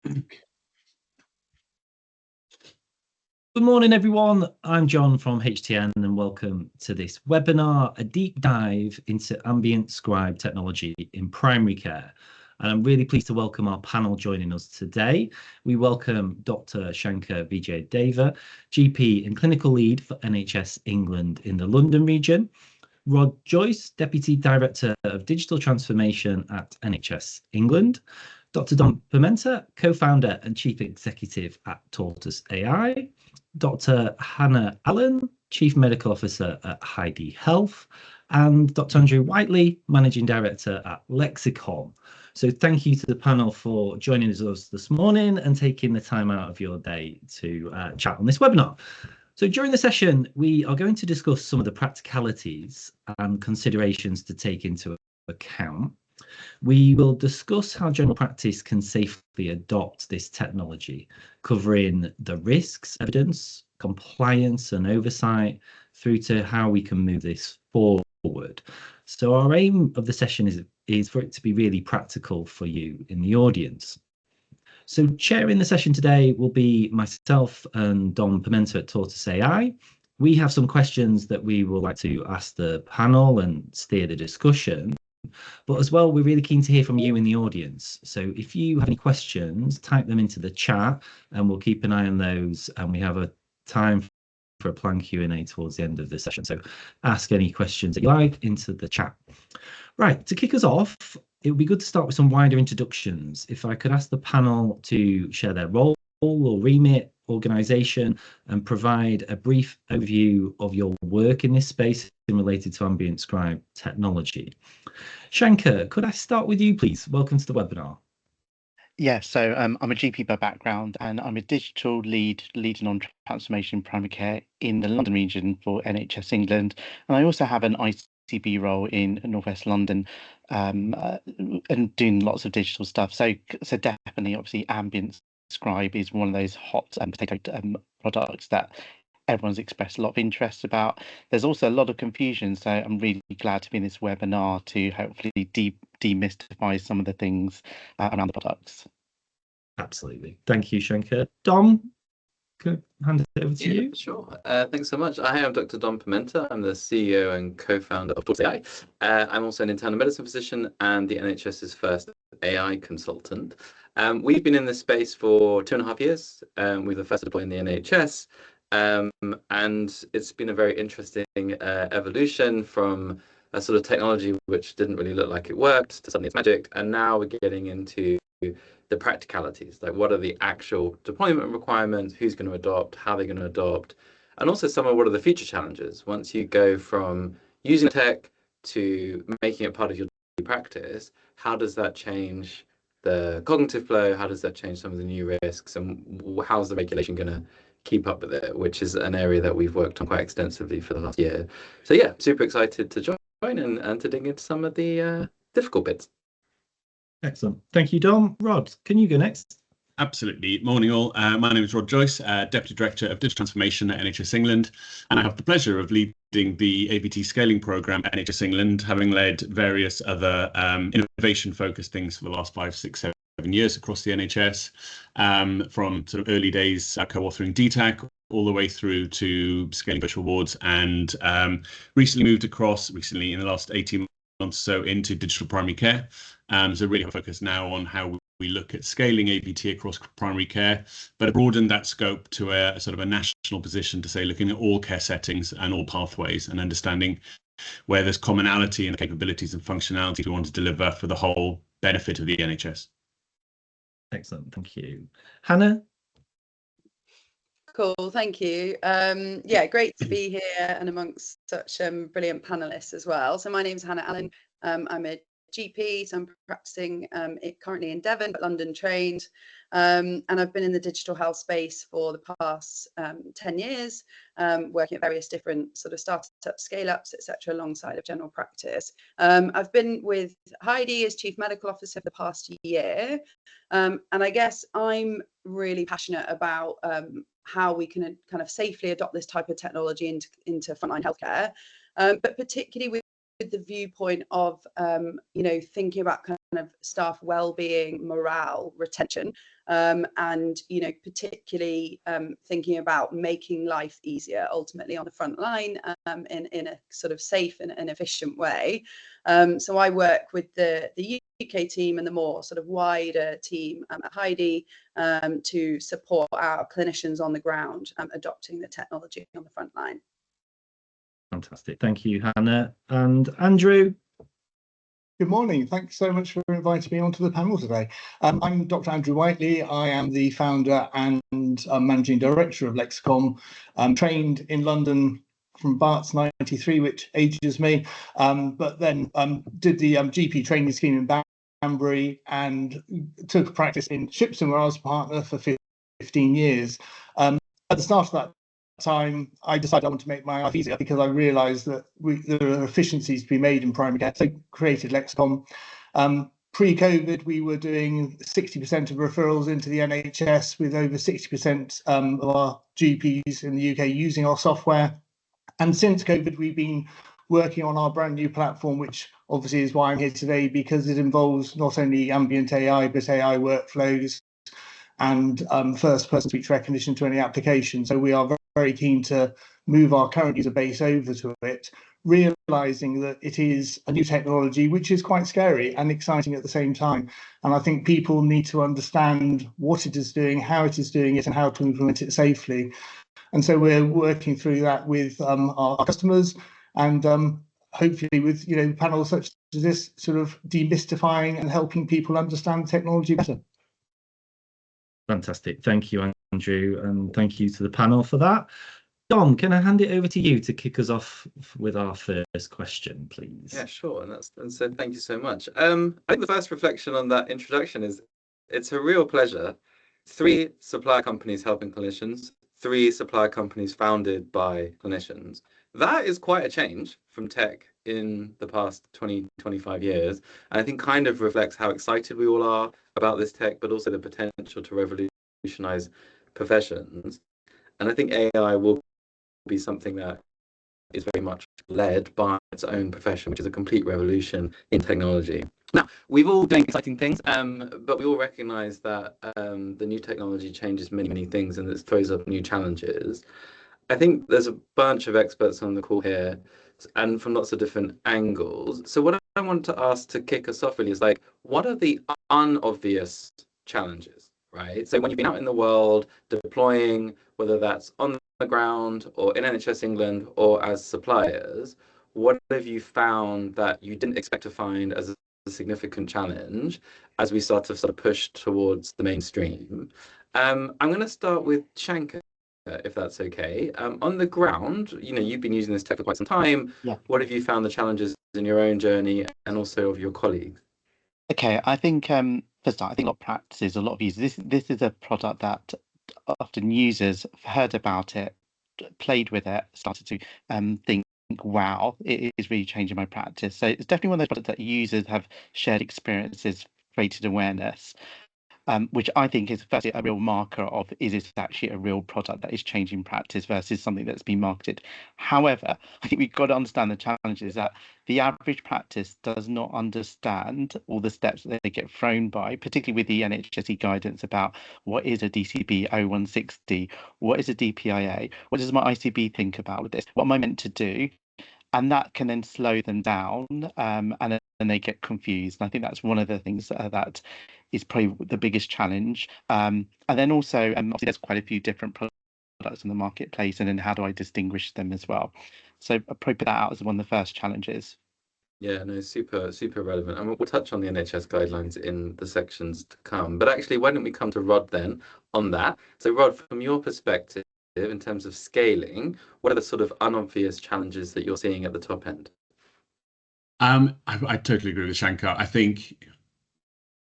Good morning, everyone. I'm John from HTN, and welcome to this webinar, a deep dive into ambient scribe technology in primary care. And I'm really pleased to welcome our panel joining us today. We welcome Dr. Shanker Vijayadeva, GP and clinical lead for NHS England in the London region, Rhod Joyce, Deputy Director of Digital Transformation at NHS England, Dr. Dom Pimenta, Co-founder and Chief Executive at Tortus AI, Dr. Hannah Allen, Chief Medical Officer at Heidi Health, and Dr. Andrew Whiteley, Managing Director at Lexacom. So thank you to the panel for joining us this morning and taking the time out of your day to chat on this webinar. So during the session, we are going to discuss some of the practicalities and considerations to take into account. We will discuss how general practice can safely adopt this technology, covering the risks, evidence, compliance and oversight, through to how we can move this forward. So our aim of the session is for it to be really practical for you in the audience. So chairing the session today will be myself and Dom Pimenta at Tortus AI. We have some questions that we would like to ask the panel and steer the discussion. But as well, we're really keen to hear from you in the audience. So if you have any questions, type them into the chat and we'll keep an eye on those. And we have a time for a planned Q&A towards the end of the session. So ask any questions that you like into the chat. Right, to kick us off, it would be good to start with some wider introductions. If I could ask the panel to share their role or remit, organisation, and provide a brief overview of your work in this space related to ambient scribe technology. Shanker, could I start with you, please? Welcome to the webinar. Yeah, so I'm a GP by background, and I'm a digital leading on transformation primary care in the London region for NHS England, and I also have an ICB role in Northwest London, and doing lots of digital stuff. So definitely, obviously, ambient scribe is one of those hot potato products that everyone's expressed a lot of interest about. There's also a lot of confusion, so I'm really glad to be in this webinar to hopefully demystify some of the things around the products. Absolutely. Thank you, Shanker. Dom, could I hand it over to you? Sure. Thanks so much. Hi, I'm Dr. Dom Pimenta. I'm the CEO and co-founder of Tortus AI. I'm also an internal medicine physician and the NHS's first AI consultant. We've been in this space for 2.5 years. We were the first to deploy in the NHS. And it's been a very interesting evolution from a sort of technology which didn't really look like it worked to suddenly it's magic. And now we're getting into the practicalities, like what are the actual deployment requirements, who's going to adopt, how they're going to adopt, and also some of what are the future challenges. Once you go from using tech to making it part of your daily practice, how does that change the cognitive flow? How does that change some of the new risks? And how's the regulation going to keep up with it, which is an area that we've worked on quite extensively for the last year. So yeah, super excited to join and to dig into some of the difficult bits. Excellent. Thank you, Dom. Rhod, can you go next? Absolutely. Morning all. My name is Rhod Joyce, Deputy Director of Digital Transformation at NHS England, and I have the pleasure of leading the ABT scaling programme at NHS England, having led various other innovation-focused things for the last 5, 6, 7 years across the NHS, from sort of early days co-authoring DTAC all the way through to scaling virtual wards, and recently moved across, in the last 18 months or so, into digital primary care. So really have a focus now on how we look at scaling ABT across primary care, but broaden that scope to a sort of a national position to say looking at all care settings and all pathways and understanding where there's commonality in the capabilities and functionality we want to deliver for the whole benefit of the NHS. Excellent, thank you. Hannah? Cool, thank you. Yeah, great to be here and amongst such brilliant panelists as well. So my name is Hannah Allen. I'm a GP, so I'm practicing currently in Devon, but London trained. And I've been in the digital health space for the past 10 years, working at various different sort of startup scale-ups, etc., alongside of general practice. I've been with Heidi as Chief Medical Officer for the past year. And I guess I'm really passionate about how we can kind of safely adopt this type of technology into frontline healthcare, but particularly the viewpoint of thinking about kind of staff well-being, morale, retention, and particularly thinking about making life easier ultimately on the front line in a sort of safe and efficient way. So I work with the UK team and the more sort of wider team at Heidi to support our clinicians on the ground adopting the technology on the front line. Fantastic. Thank you, Hannah. And Andrew. Good morning. Thanks so much for inviting me onto the panel today. I'm Dr. Andrew Whiteley. I am the founder and managing director of Lexacom. I'm trained in London from Barts 93, which ages me, but then did the GP training scheme in Banbury and took practice in Shipston, where I was a partner for 15 years. At the start of that time, I decided I wanted to make my life easier because I realised that there are efficiencies to be made in primary care. So created Lexacom. Pre-COVID, we were doing 60% of referrals into the NHS, with over 60% of our GPs in the UK using our software. And since COVID, we've been working on our brand new platform, which obviously is why I'm here today, because it involves not only ambient AI, but AI workflows and first-person speech recognition to any application. So we are very keen to move our current user base over to it, realizing that it is a new technology, which is quite scary and exciting at the same time. And I think people need to understand what it is doing, how it is doing it, and how to implement it safely. And so we're working through that with our customers, and hopefully with panels such as this, sort of demystifying and helping people understand the technology better. Fantastic. Thank you, Andrew, and thank you to the panel for that. Dom, can I hand it over to you to kick us off with our first question, please? Yeah, sure. And so thank you so much. I think the first reflection on that introduction is it's a real pleasure. 3 supplier companies helping clinicians, 3 supplier companies founded by clinicians. That is quite a change from tech in the past 20-25 years. And I think kind of reflects how excited we all are about this tech, but also the potential to revolutionize professions. And I think AI will be something that is very much led by its own profession, which is a complete revolution in technology. Now, we've all done exciting things, but we all recognize that the new technology changes many things, and it throws up new challenges. I think there's a bunch of experts on the call here and from lots of different angles. So what I want to ask to kick us off really is like, what are the unobvious challenges, right? So when you've been out in the world deploying, whether that's on the ground or in NHS England or as suppliers, what have you found that you didn't expect to find as a significant challenge as we start to sort of push towards the mainstream? I'm going to start with Shanker, if that's okay. On the ground, you've been using this tech for quite some time. Yeah. What have you found the challenges in your own journey and also of your colleagues? Okay, I think first, I think a lot of practices, a lot of users. This is a product that often users have heard about it, played with it, started to think, wow, it is really changing my practice. So it's definitely one of those products that users have shared experiences, created awareness. Which I think is firstly a real marker of, is this actually a real product that is changing practice versus something that's been marketed. However, I think we've got to understand the challenge is that the average practice does not understand all the steps that they get thrown by, particularly with the NHSE guidance about what is a DCB 0160, what is a DPIA, what does my ICB think about with this, what am I meant to do? And that can then slow them down, and then they get confused. And I think that's one of the things that is probably the biggest challenge. And then also, obviously, there's quite a few different products in the marketplace, and then how do I distinguish them as well? So I'll probably put that out as one of the first challenges. Yeah, no, super relevant. And we'll touch on the NHS guidelines in the sections to come. But actually, why don't we come to Rhod then on that? So Rhod, from your perspective, in terms of scaling, what are the sort of unobvious challenges that you're seeing at the top end? I totally agree with Shanker. I think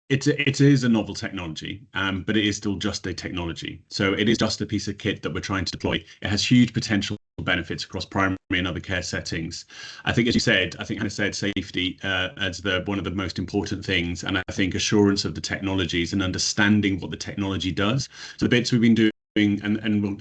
it is a novel technology, but it is still just a technology. So it is just a piece of kit that we're trying to deploy. It has huge potential benefits across primary and other care settings. I think, as you said, Hannah said, safety as one of the most important things. And I think assurance of the technologies and understanding what the technology does. So the bits we've been doing, and we'll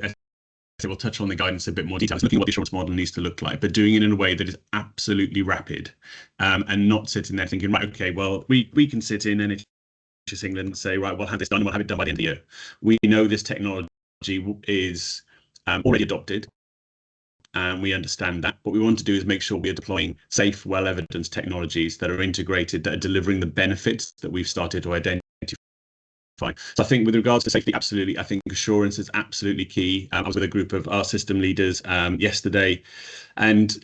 we'll touch on the guidance in a bit more detail. It's looking at what the assurance model needs to look like, but doing it in a way that is absolutely rapid, and not sitting there thinking, right, okay, well, we can sit in NHS England and say, right, we'll have this done and we'll have it done by the end of the year. We know this technology is already adopted, and we understand that. What we want to do is make sure we are deploying safe, well-evidenced technologies that are integrated, that are delivering the benefits that we've started to identify. So I think with regards to safety, absolutely, I think assurance is absolutely key. I was with a group of our system leaders yesterday, and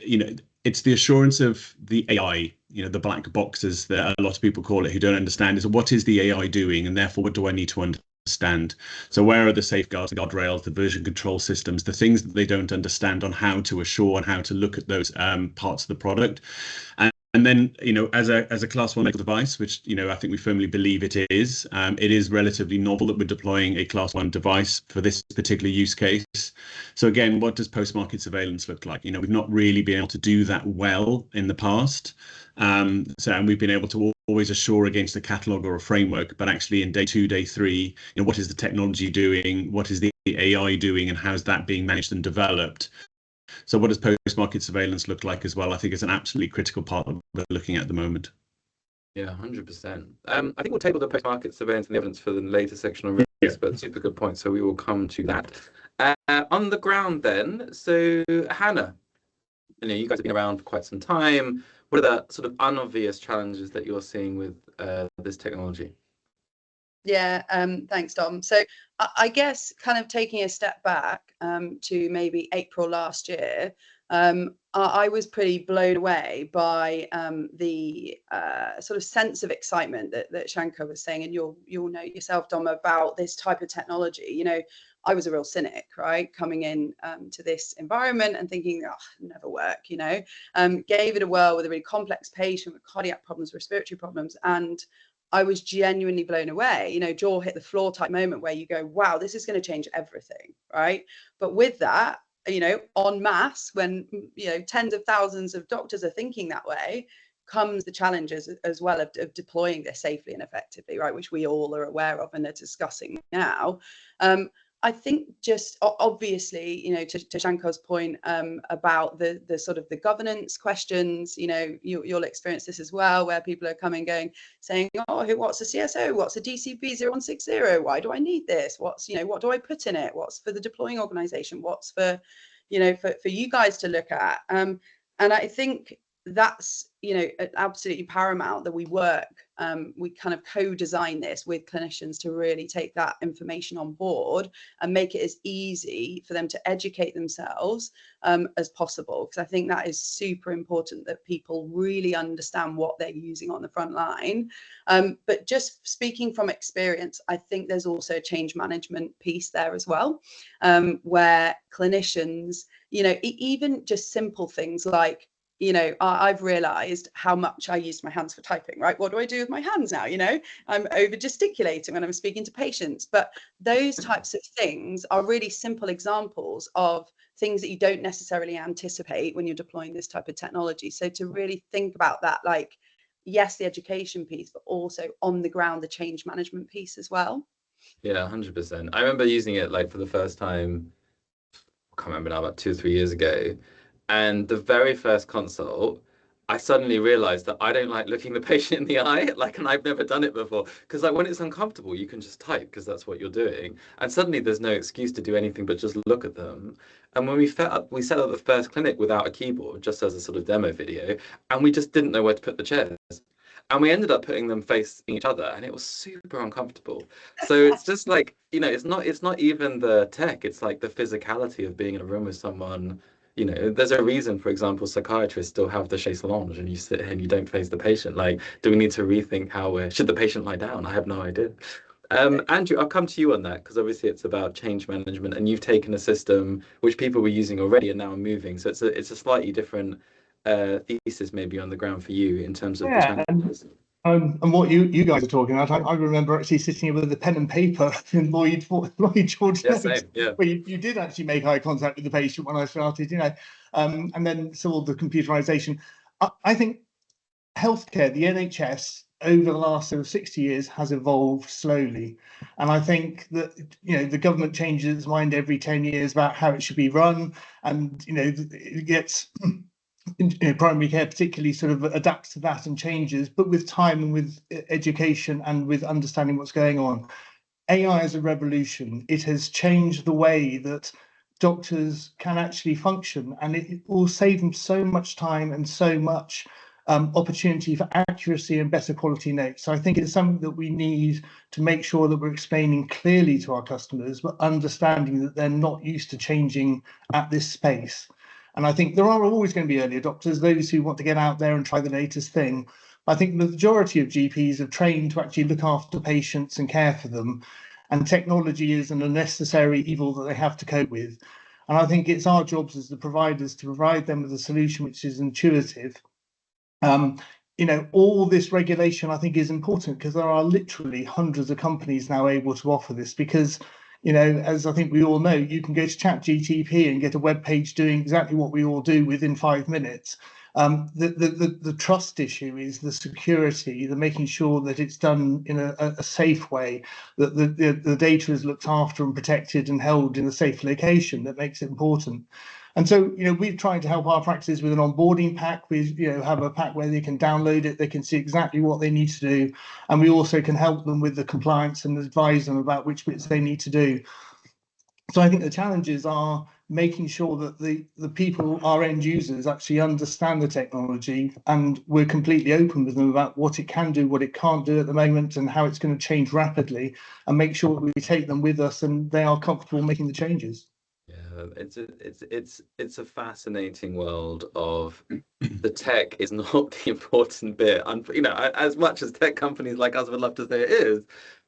it's the assurance of the AI, the black boxes that a lot of people call it, who don't understand, is what is the AI doing, and therefore what do I need to understand? So where are the safeguards, the guardrails, the version control systems, the things that they don't understand on how to assure and how to look at those parts of the product. And then, as a class 1 medical device, which, I think we firmly believe it is relatively novel that we're deploying a class 1 device for this particular use case. So again, what does post-market surveillance look like? We've not really been able to do that well in the past. And we've been able to always assure against a catalog or a framework, but actually in day 2, day 3, what is the technology doing? What is the AI doing? And how's that being managed and developed? So what does post-market surveillance look like as well? I think it's an absolutely critical part that we're looking at the moment. Yeah, 100%. I think we'll table the post-market surveillance and the evidence for the later section on risk, but super good point. So we will come to that. On the ground then, so Hannah, you guys have been around for quite some time. What are the sort of unobvious challenges that you're seeing with this technology? Yeah, thanks, Dom. So I guess kind of taking a step back to maybe April last year, I was pretty blown away by the sort of sense of excitement that Shanker was saying, and you'll know yourself, Dom, about this type of technology. I was a real cynic, right, coming in to this environment and thinking, oh, never work, gave it a whirl with a really complex patient with cardiac problems, respiratory problems, and I was genuinely blown away, jaw hit the floor type moment where you go, wow, this is going to change everything, right? But with that, en masse, when, tens of thousands of doctors are thinking that way, comes the challenges as well of deploying this safely and effectively, right? Which we all are aware of and are discussing now. I think just obviously, to Shankar's point about the sort of the governance questions, you'll experience this as well, where people are coming saying, oh, what's a CSO? What's a DCP 0160? Why do I need this? What's, what do I put in it? What's for the deploying organization? What's for, for you guys to look at? And I think that's, absolutely paramount that we work, we kind of co-design this with clinicians to really take that information on board and make it as easy for them to educate themselves as possible. Because I think that is super important, that people really understand what they're using on the front line. But just speaking from experience, I think there's also a change management piece there as well, where clinicians, even just simple things like, I've realized how much I use my hands for typing, right? What do I do with my hands now? I'm over gesticulating when I'm speaking to patients, but those types of things are really simple examples of things that you don't necessarily anticipate when you're deploying this type of technology. So to really think about that, like, yes, the education piece, but also on the ground, the change management piece as well. Yeah, 100%. I remember using it for the first time, I can't remember now, about 2 or 3 years ago. And the very first consult, I suddenly realized that I don't like looking the patient in the eye, and I've never done it before. Because when it's uncomfortable, you can just type because that's what you're doing. And suddenly there's no excuse to do anything but just look at them. And when we set up the first clinic without a keyboard, just as a sort of demo video, and we just didn't know where to put the chairs. And we ended up putting them facing each other, and it was super uncomfortable. So it's just it's not even the tech, it's like the physicality of being in a room with someone. There's a reason, for example, psychiatrists still have the chaise lounge and you sit here and you don't face the patient. Do we need to rethink should the patient lie down? I have no idea. Andrew, I'll come to you on that, because obviously it's about change management, and you've taken a system which people were using already and now are moving. So it's a slightly different thesis maybe on the ground for you in terms of the challenges. And what you guys are talking about, I remember actually sitting here with a pen and paper in Lloyd George Yeah, notes, same, yeah. where you did actually make eye contact with the patient when I started, and then saw the computerization. I think healthcare, the NHS, over the last sort of 60 years has evolved slowly. And I think that, the government changes its mind every 10 years about how it should be run. And, it gets, primary care particularly sort of adapts to that and changes, but with time and with education and with understanding what's going on. AI is a revolution. It has changed the way that doctors can actually function, and it will save them so much time and so much opportunity for accuracy and better quality notes. So I think it's something that we need to make sure that we're explaining clearly to our customers, but understanding that they're not used to changing at this space. And I think there are always going to be early adopters, those who want to get out there and try the latest thing. I think the majority of GPs are trained to actually look after patients and care for them. And technology is an unnecessary evil that they have to cope with. And I think it's our jobs as the providers to provide them with a solution which is intuitive. All this regulation, I think, is important because there are literally hundreds of companies now able to offer this because, as I think we all know, you can go to ChatGPT and get a web page doing exactly what we all do within 5 minutes. The trust issue is the security, the making sure that it's done in a safe way, that the data is looked after and protected and held in a safe location that makes it important. And so, we've tried to help our practices with an onboarding pack. We, have a pack where they can download it, they can see exactly what they need to do. And we also can help them with the compliance and advise them about which bits they need to do. So I think the challenges are making sure that the people, our end users, actually understand the technology, and we're completely open with them about what it can do, what it can't do at the moment, and how it's going to change rapidly, and make sure we take them with us and they are comfortable making the changes. Yeah, it's a fascinating world of the tech is not the important bit. And as much as tech companies like us would love to say it is,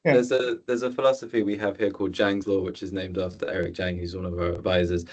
yeah. There's a philosophy we have here called Zhang's Law, which is named after Eric Zhang, who's one of our advisors.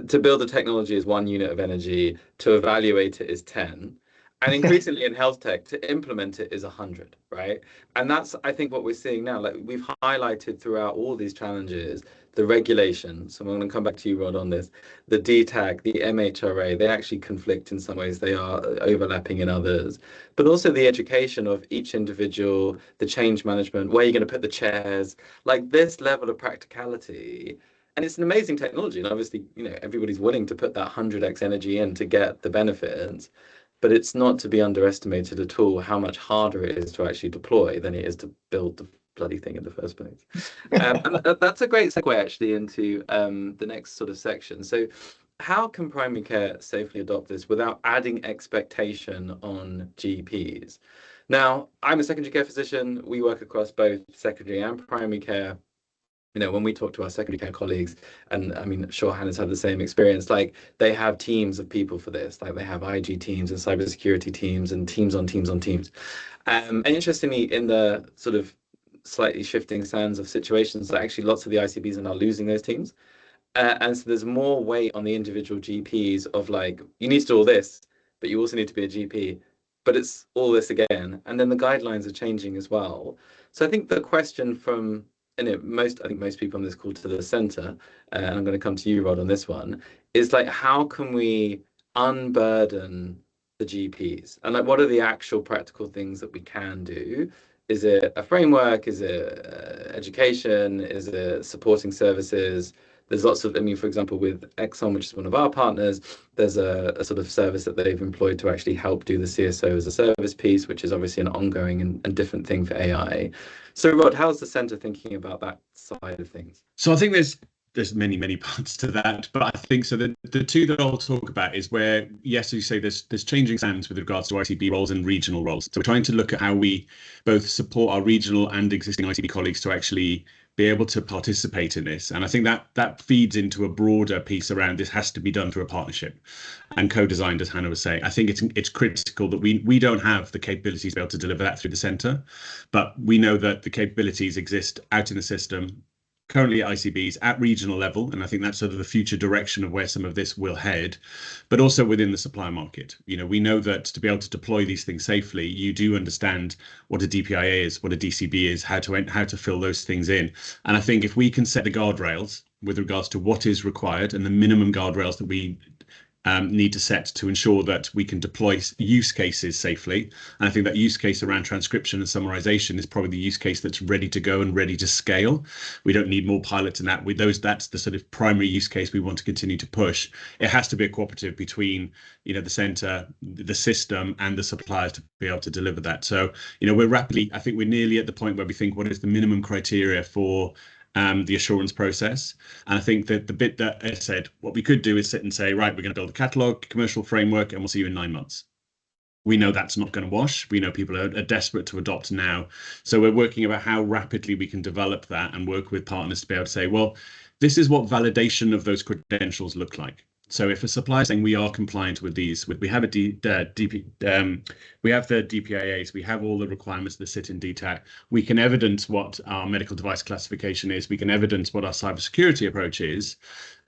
To build a technology is 1 unit of energy, to evaluate it is 10. And increasingly in health tech, to implement it is 100, right? And that's, I think, what we're seeing now. Like we've highlighted throughout all these challenges, the regulation. So I'm going to come back to you, Rhod, on this. The DTAC, the MHRA, they actually conflict in some ways. They are overlapping in others. But also the education of each individual, the change management, where you're going to put the chairs, like this level of practicality. And it's an amazing technology. And obviously, everybody's willing to put that 100x energy in to get the benefits. But it's not to be underestimated at all how much harder it is to actually deploy than it is to build the bloody thing in the first place. And that's a great segue actually into the next sort of section. So how can primary care safely adopt this without adding expectation on GPs? Now, I'm a secondary care physician. We work across both secondary and primary care. When we talk to our secondary care colleagues, and I mean, sure, Hannah's had the same experience, like they have teams of people for this, like they have IG teams and cybersecurity teams and teams on teams on teams. And interestingly, in the sort of slightly shifting sands of situations, actually lots of the ICBs are now losing those teams. And so there's more weight on the individual GPs of like, you need to do all this, but you also need to be a GP, but it's all this again. And then the guidelines are changing as well. So I think the question from, I think most people on this call to the center, and I'm going to come to you, Rhod, on this one, is like, how can we unburden the GPs? And like, what are the actual practical things that we can do? Is it a framework? Is it education? Is it supporting services? There's lots of, for example, with Exxon, which is one of our partners, there's a sort of service that they've employed to actually help do the CSO as a service piece, which is obviously an ongoing and different thing for AI. So, Rhod, how's the centre thinking about that side of things? So I think there's many parts to that, but I think so the two that I'll talk about is where, yes, as you say, there's changing sands with regards to ICB roles and regional roles. So we're trying to look at how we both support our regional and existing ICB colleagues to actually be able to participate in this. And I think that feeds into a broader piece around this has to be done through a partnership and co-designed, as Hannah was saying. I think it's critical that we don't have the capabilities to be able to deliver that through the centre, but we know that the capabilities exist out in the system, currently at ICBs at regional level, and I think that's sort of the future direction of where some of this will head, but also within the supplier market. We know that to be able to deploy these things safely, you do understand what a DPIA is, what a DCB is, how to fill those things in. And I think if we can set the guardrails with regards to what is required and the minimum guardrails that we need to set to ensure that we can deploy use cases safely. And I think that use case around transcription and summarization is probably the use case that's ready to go and ready to scale. We don't need more pilots in that. With those, that's the sort of primary use case we want to continue to push. It has to be a cooperative between, the center, the system, and the suppliers to be able to deliver that. So, I think we're nearly at the point where we think, what is the minimum criteria for the assurance process? And I think that the bit that I said, what we could do is sit and say, right, we're going to build a catalog, commercial framework, and we'll see you in 9 months. We know that's not going to wash. We know people are desperate to adopt now. So we're working about how rapidly we can develop that and work with partners to be able to say, well, this is what validation of those credentials look like. So if a supplier is saying we are compliant with these, we have we have the DPIAs, we have all the requirements that sit in DTAC, we can evidence what our medical device classification is, we can evidence what our cybersecurity approach is,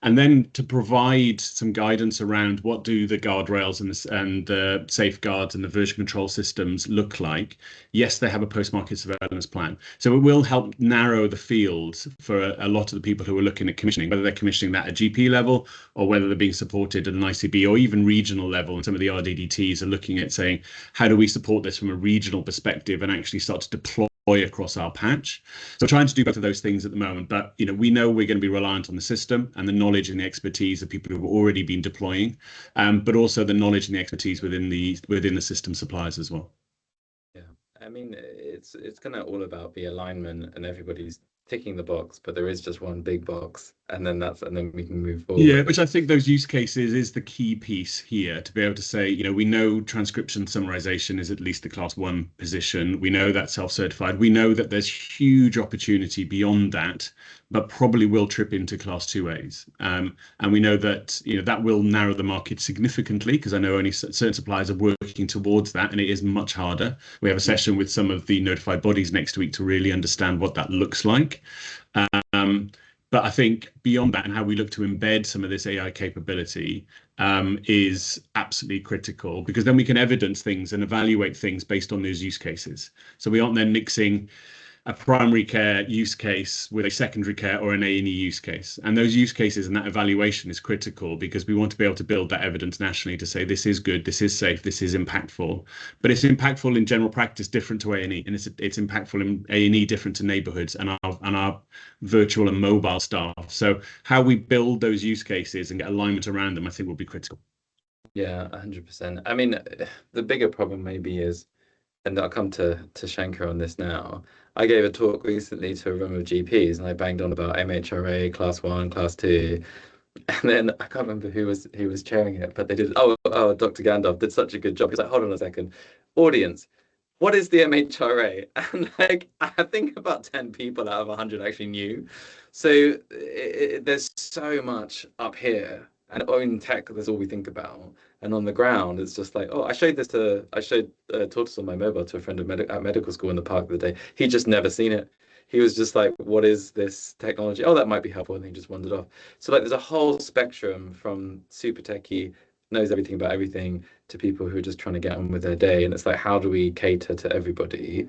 and then to provide some guidance around what do the guardrails and the safeguards and the version control systems look like. Yes, they have a post-market surveillance plan. So it will help narrow the field for a lot of the people who are looking at commissioning, whether they're commissioning that at GP level or whether they're being supported at an ICB or even regional level. And some of the RDDTs are looking at saying, how do we support this from a regional perspective and actually start to deploy across our patch? So we're trying to do both of those things at the moment, but we know we're going to be reliant on the system and the knowledge and the expertise of people who have already been deploying, but also the knowledge and the expertise within the system suppliers as well. Yeah, I mean, it's kind of all about the alignment and everybody's ticking the box, but there is just one big box, and then we can move forward. Yeah, which I think those use cases is the key piece here, to be able to say, we know transcription summarization is at least the class 1 position. We know that's self-certified. We know that there's huge opportunity beyond that, but probably will trip into class 2As. And we know that that will narrow the market significantly, because I know only certain suppliers are working towards that, and it is much harder. We have a session with some of the notified bodies next week to really understand what that looks like. But I think beyond that, and how we look to embed some of this AI capability is absolutely critical, because then we can evidence things and evaluate things based on those use cases. So we aren't then mixing a primary care use case with a secondary care or an A&E use case. And those use cases and that evaluation is critical, because we want to be able to build that evidence nationally to say this is good, this is safe, this is impactful. But it's impactful in general practice different to A&E, and it's impactful in A&E different to neighbourhoods and our virtual and mobile staff. So how we build those use cases and get alignment around them, I think, will be critical. Yeah, 100%. I mean, the bigger problem maybe is, and I'll come to Shanker on this now. I gave a talk recently to a room of GPs, and I banged on about MHRA, class 1, class 2. And then I can't remember who was chairing it, but they did. Oh, Dr. Gandalf did such a good job. He's like, hold on a second, audience, what is the MHRA? And I think about 10 people out of 100 actually knew. So there's so much up here, and in tech, that's all we think about. And on the ground, it's just like, oh, I showed Tortus on my mobile to a friend at medical school in the park the other day. He just never seen it. He was just like, what is this technology? Oh, that might be helpful. And he just wandered off. So there's a whole spectrum from super techie, knows everything about everything, to people who are just trying to get on with their day. And it's like, how do we cater to everybody?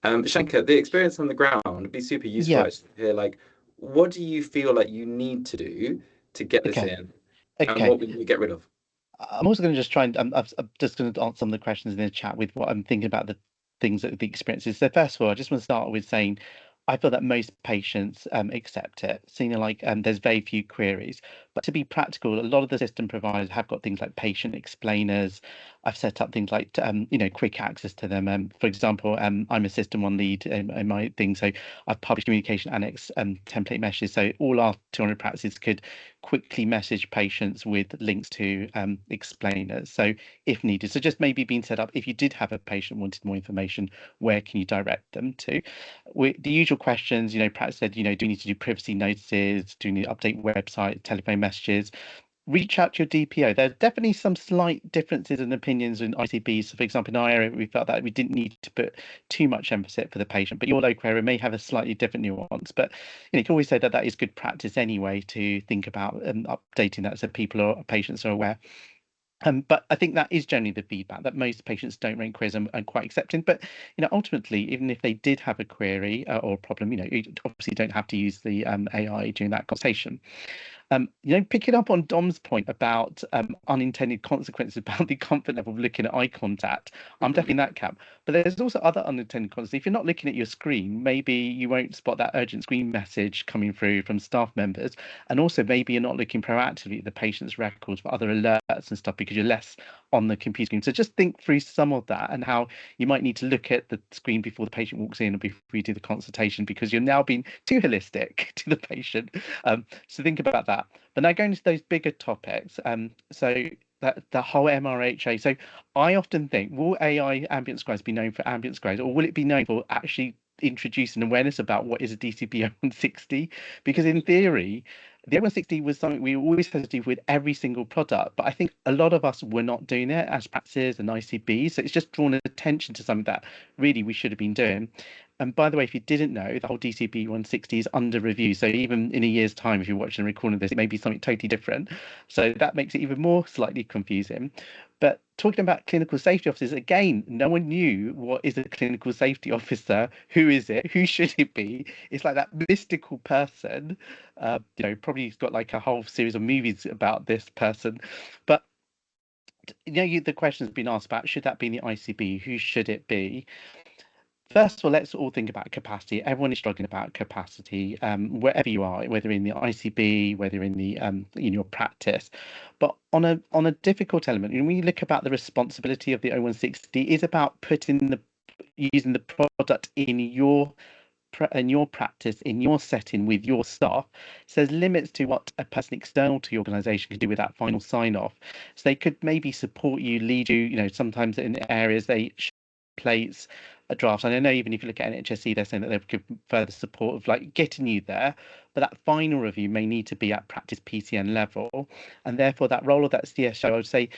Shanker, the experience on the ground would be super useful to hear, like, what do you feel like you need to do to get this in? And what will you get rid of? I'm also going to just try and I'm just going to answer some of the questions in the chat with what I'm thinking about the things that the experiences. So first of all, I just want to start with saying I feel that most patients accept it. So, there's very few queries. But to be practical, a lot of the system providers have got things like patient explainers. I've set up things like, quick access to them. For example, I'm a system 1 lead in my thing. So I've published communication annex template messages. So all our 200 practices could quickly message patients with links to explainers. So if needed, so just maybe being set up, if you did have a patient wanted more information, where can you direct them to? The usual questions, practice said, do you need to do privacy notices? Do you need to update website, telephone messages? Reach out to your DPO. There's definitely some slight differences in opinions in ICBs. So for example, in our area, we felt that we didn't need to put too much emphasis for the patient, but your local area may have a slightly different nuance. But you can always say that is good practice anyway, to think about updating that so patients are aware. But I think that is generally the feedback, that most patients don't rate queries and quite accepting. But ultimately, even if they did have a query or a problem, you obviously don't have to use the AI during that conversation. Picking up on Dom's point about unintended consequences about the comfort level of looking at eye contact, I'm definitely in that camp. But there's also other unintended consequences. If you're not looking at your screen, maybe you won't spot that urgent screen message coming through from staff members. And also maybe you're not looking proactively at the patient's records for other alerts and stuff because you're less on the computer screen. So just think through some of that and how you might need to look at the screen before the patient walks in or before you do the consultation, because you're now being too holistic to the patient. So think about that. But now going into those bigger topics, so that the whole MRHA. So I often think, will AI ambient scribes be known for ambient scribes, or will it be known for actually introducing awareness about what is a DCP 160? Because in theory, the 160 was something we always had to do with every single product, but I think a lot of us were not doing it as practices and ICBs. So it's just drawn attention to something that really we should have been doing. And by the way, if you didn't know, the whole DCP 160 is under review. So even in a year's time, if you're watching and recording this, it may be something totally different. So that makes it even more slightly confusing. But talking about clinical safety officers, again, no one knew what is a clinical safety officer. Who is it? Who should it be? It's like that mystical person. Probably got like a whole series of movies about this person. But the question has been asked about, should that be in the ICB? Who should it be? First of all, let's all think about capacity. Everyone is struggling about capacity, wherever you are, whether in the ICB, whether in the in your practice. But on a difficult element, when you look about the responsibility of the 0160, is about using the product in your practice, in your setting with your staff. So there's limits to what a person external to your organisation can do with that final sign off. So they could maybe support you, lead you. Sometimes in areas they plates drafts. And I know even if you look at NHSE, they're saying that they give further support of like getting you there, but that final review may need to be at practice PCN level, and therefore that role of that CSO, I would say,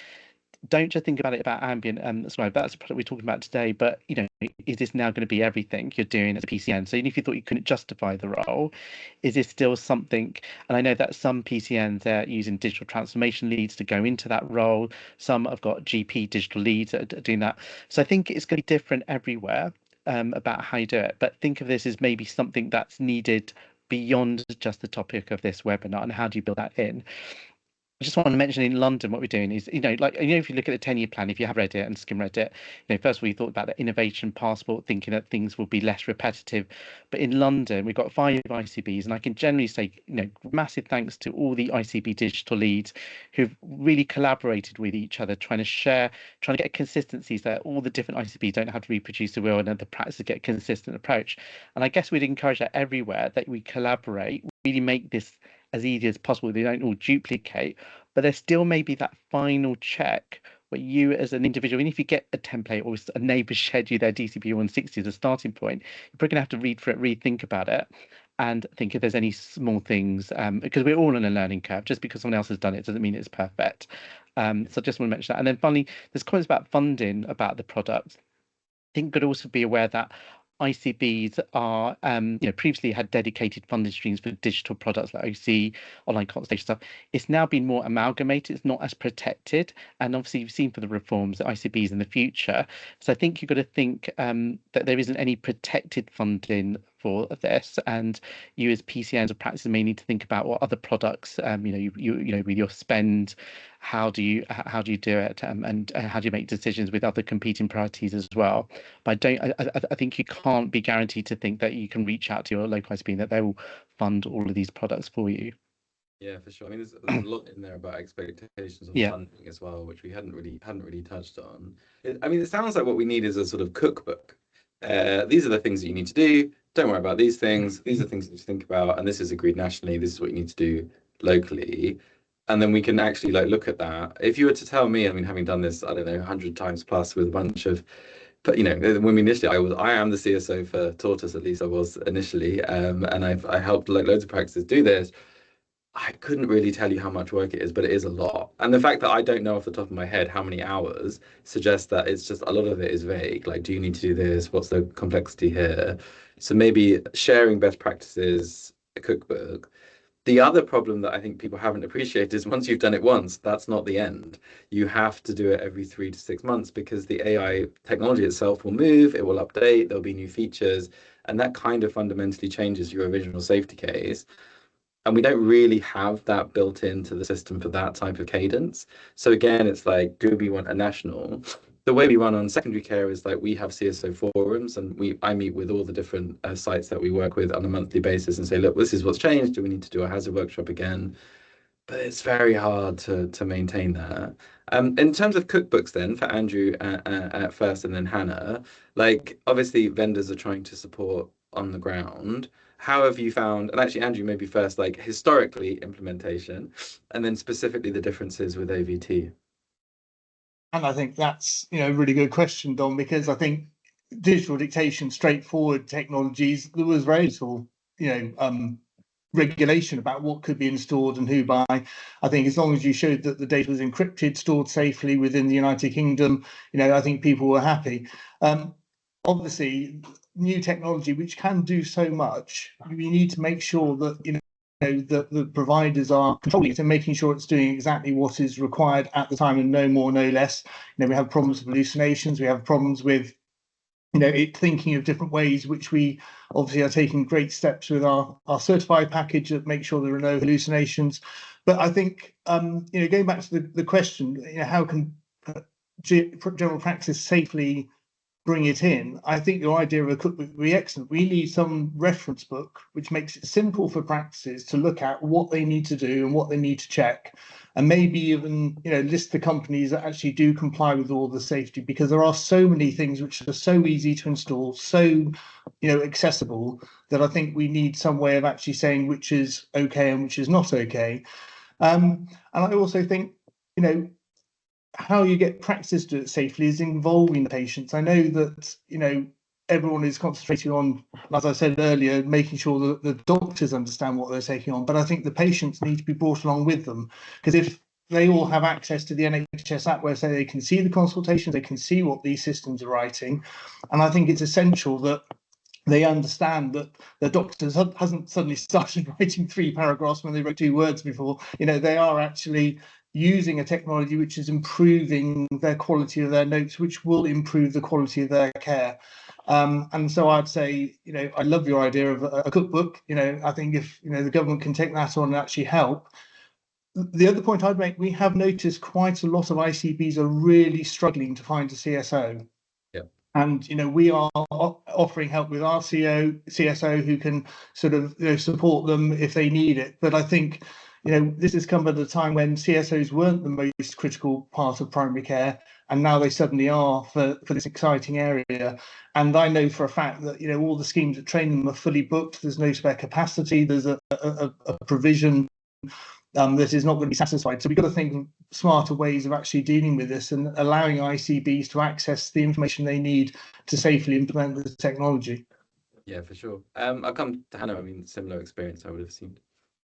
don't just think about it about ambient scribe. That's the product we're talking about today, but is this now going to be everything you're doing as a PCN? So even if you thought you couldn't justify the role, is this still something? And I know that some PCNs are using digital transformation leads to go into that role. Some have got GP digital leads that are doing that. So I think it's going to be different everywhere about how you do it. But think of this as maybe something that's needed beyond just the topic of this webinar, and how do you build that in? I just want to mention in London what we're doing is, if you look at the 10-year plan, if you have read it and skim read it, first of all, you thought about the innovation passport, thinking that things will be less repetitive. But in London, we've got 5 ICBs, and I can generally say, massive thanks to all the ICB digital leads who've really collaborated with each other, trying to get consistencies so that all the different ICBs don't have to reproduce the wheel, and the practices get a consistent approach. And I guess we'd encourage that everywhere, that we collaborate, really make this as easy as possible. They don't all duplicate, but there still may be that final check where you as an individual, even if you get a template or a neighbour shared you their DCP 160 as a starting point, you're probably going to have to read through it, rethink about it, and think if there's any small things, because we're all on a learning curve. Just because someone else has done it doesn't mean it's perfect. So I just want to mention that. And then finally, there's comments about funding about the product. I think could also be aware that ICBs are, previously had dedicated funding streams for digital products like OC, online consultation stuff. It's now been more amalgamated. It's not as protected. And obviously, you've seen for the reforms, ICBs in the future. So I think you've got to think that there isn't any protected funding for this, and you as PCNs or practices may need to think about what other products, you with your spend, how do you do it, and how do you make decisions with other competing priorities as well. But I think you can't be guaranteed to think that you can reach out to your local ICB and that they will fund all of these products for you. Yeah, for sure. I mean, there's a lot in there about expectations of funding as well, which we hadn't really touched on. It sounds like what we need is a sort of cookbook. These are the things that you need to do. Don't worry about these things. These are things you need to think about, and this is agreed nationally. This is what you need to do locally, and then we can actually look at that. If you were to tell me, having done this, I don't know, 100 times plus with a bunch of, but when we initially, I am the CSO for Tortus, at least I was initially, and I helped loads of practices do this. I couldn't really tell you how much work it is, but it is a lot. And the fact that I don't know off the top of my head how many hours suggests that it's just a lot of it is vague. Like, do you need to do this? What's the complexity here? So maybe sharing best practices, a cookbook. The other problem that I think people haven't appreciated is once you've done it once, that's not the end. You have to do it every 3 to 6 months because the AI technology itself will move, it will update, there'll be new features, and that kind of fundamentally changes your original safety case. And we don't really have that built into the system for that type of cadence. So again, it's like, do we want a national? The way we run on secondary care is like we have CSO forums, and I meet with all the different sites that we work with on a monthly basis and say, look, this is what's changed. Do we need to do a hazard workshop again? But it's very hard to maintain that. In terms of cookbooks, then for Andrew at first, and then Hannah, like obviously vendors are trying to support on the ground. How have you found, and actually Andrew, maybe first, like historically implementation, and then specifically the differences with AVT? And I think that's, a really good question, Dom, because I think digital dictation, straightforward technologies, there was very little, regulation about what could be installed and who by. I think as long as you showed that the data was encrypted, stored safely within the United Kingdom, I think people were happy. Obviously, new technology, which can do so much, we need to make sure that, the providers are controlling it and making sure it's doing exactly what is required at the time, and no more, no less. We have problems with hallucinations. We have problems with, it thinking of different ways, which we obviously are taking great steps with our certified package that make sure there are no hallucinations. But I think, going back to the question, how can general practice safely bring it in? I think your idea of a cookbook would be excellent. We need some reference book which makes it simple for practices to look at what they need to do and what they need to check, and maybe even list the companies that actually do comply with all the safety, because there are so many things which are so easy to install, so accessible, that I think we need some way of actually saying which is okay and which is not okay. And I also think how you get practice to do it safely is involving the patients. I know that, everyone is concentrating on, as I said earlier, making sure that the doctors understand what they're taking on, but I think the patients need to be brought along with them, because if they all have access to the NHS app where they can see the consultations, they can see what these systems are writing, and I think it's essential that they understand that the doctors hasn't suddenly started writing 3 paragraphs when they wrote 2 words before. They are actually using a technology which is improving their quality of their notes, which will improve the quality of their care. And so I'd say, I love your idea of a cookbook. I think if the government can take that on and actually help. The other point I'd make, we have noticed quite a lot of ICBs are really struggling to find a CSO. And we are offering help with our CSO who can sort of support them if they need it. But I think this has come at a time when CSOs weren't the most critical part of primary care, and now they suddenly are for this exciting area. And I know for a fact that all the schemes that train them are fully booked. There's no spare capacity. There's a provision that is not going to be satisfied. So we've got to think smarter ways of actually dealing with this and allowing ICBs to access the information they need to safely implement the technology. Yeah, for sure. I'll come to Hannah. I mean, similar experience I would have seen.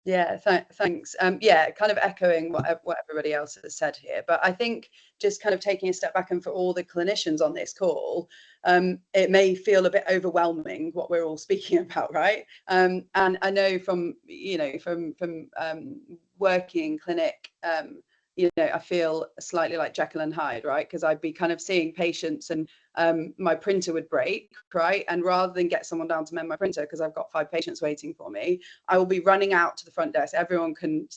Yeah, thanks. Yeah, kind of echoing what everybody else has said here, but I think just kind of taking a step back, and for all the clinicians on this call, it may feel a bit overwhelming what we're all speaking about, right? And I know from from working in clinic, I feel slightly like Jekyll and Hyde, right? Because I'd be kind of seeing patients and my printer would break, right? And rather than get someone down to mend my printer because I've got 5 patients waiting for me, I will be running out to the front desk. Everyone can,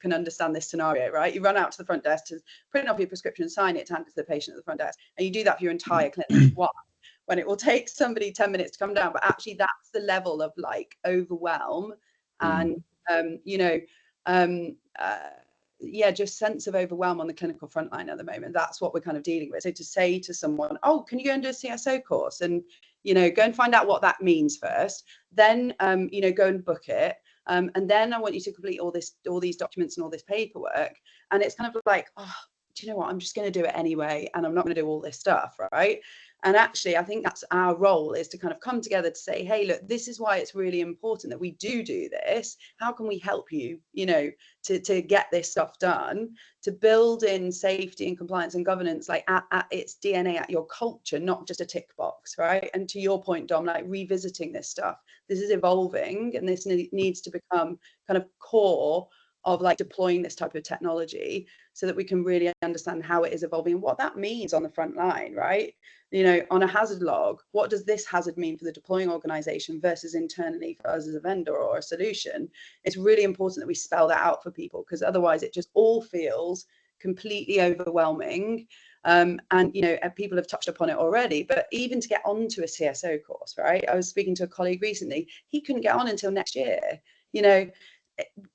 can understand this scenario, right? You run out to the front desk to print off your prescription, sign it, hand it to the patient at the front desk, and you do that for your entire clinic. Why? When it will take somebody 10 minutes to come down, but actually that's the level of like overwhelm and just sense of overwhelm on the clinical frontline at the moment. That's what we're kind of dealing with. So to say to someone, oh, can you go and do a CSO course and, go and find out what that means first, then, go and book it. And then I want you to complete all these documents and all this paperwork. And it's kind of like, oh, do you know what? I'm just going to do it anyway. And I'm not going to do all this stuff, right? And actually, I think that's our role, is to kind of come together to say, hey, look, this is why it's really important that we do this. How can we help you, to get this stuff done, to build in safety and compliance and governance, like at its DNA, at your culture, not just a tick box, right? And to your point, Dom, like revisiting this stuff, this is evolving, and this needs to become kind of core of like deploying this type of technology so that we can really understand how it is evolving and what that means on the front line, right? you know, on a hazard log, what does this hazard mean for the deploying organization versus internally for us as a vendor or a solution? It's really important that we spell that out for people, because otherwise it just all feels completely overwhelming. And, you know, people have touched upon it already, but even to get onto a CSO course, right? I was speaking to a colleague recently, he couldn't get on until next year. You know,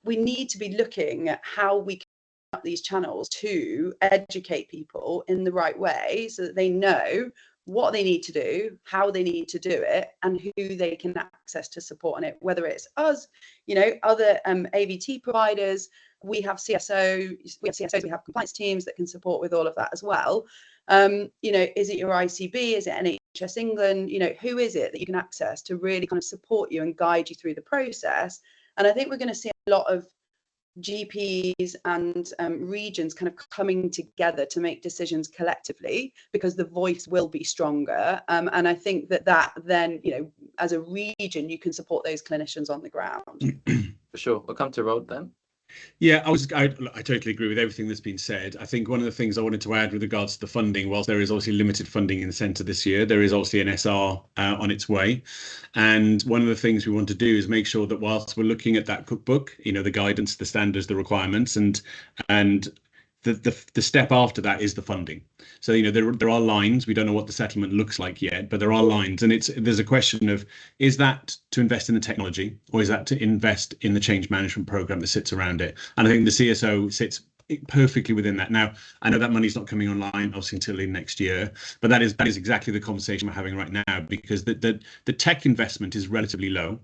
we need to be looking at how we can up these channels to educate people in the right way so that they know what they need to do, how they need to do it, and who they can access to support on it, whether it's us, you know, other AVT providers. We have CSOs, we have compliance teams that can support with all of that as well. You know, is it your ICB? Is it NHS England? You know, who is it that you can access to really kind of support you and guide you through the process? And I think we're going to see a lot of GPs and regions kind of coming together to make decisions collectively, because the voice will be stronger. And I think that then, you know, as a region, you can support those clinicians on the ground. For sure. We'll come to Rhod then. Yeah, I totally agree with everything that's been said. I think one of the things I wanted to add with regards to the funding, whilst there is obviously limited funding in the centre this year, there is obviously an SR on its way. And one of the things we want to do is make sure that whilst we're looking at that cookbook, you know, the guidance, the standards, the requirements, and the step after that is the funding. So, you know, there are lines. We don't know what the settlement looks like yet, but there are lines, and there's a question of, is that to invest in the technology, or is that to invest in the change management program that sits around it? And I think the CSO sits perfectly within that. Now, I know that money's not coming online obviously until in next year, but that is exactly the conversation we're having right now, because the tech investment is relatively low.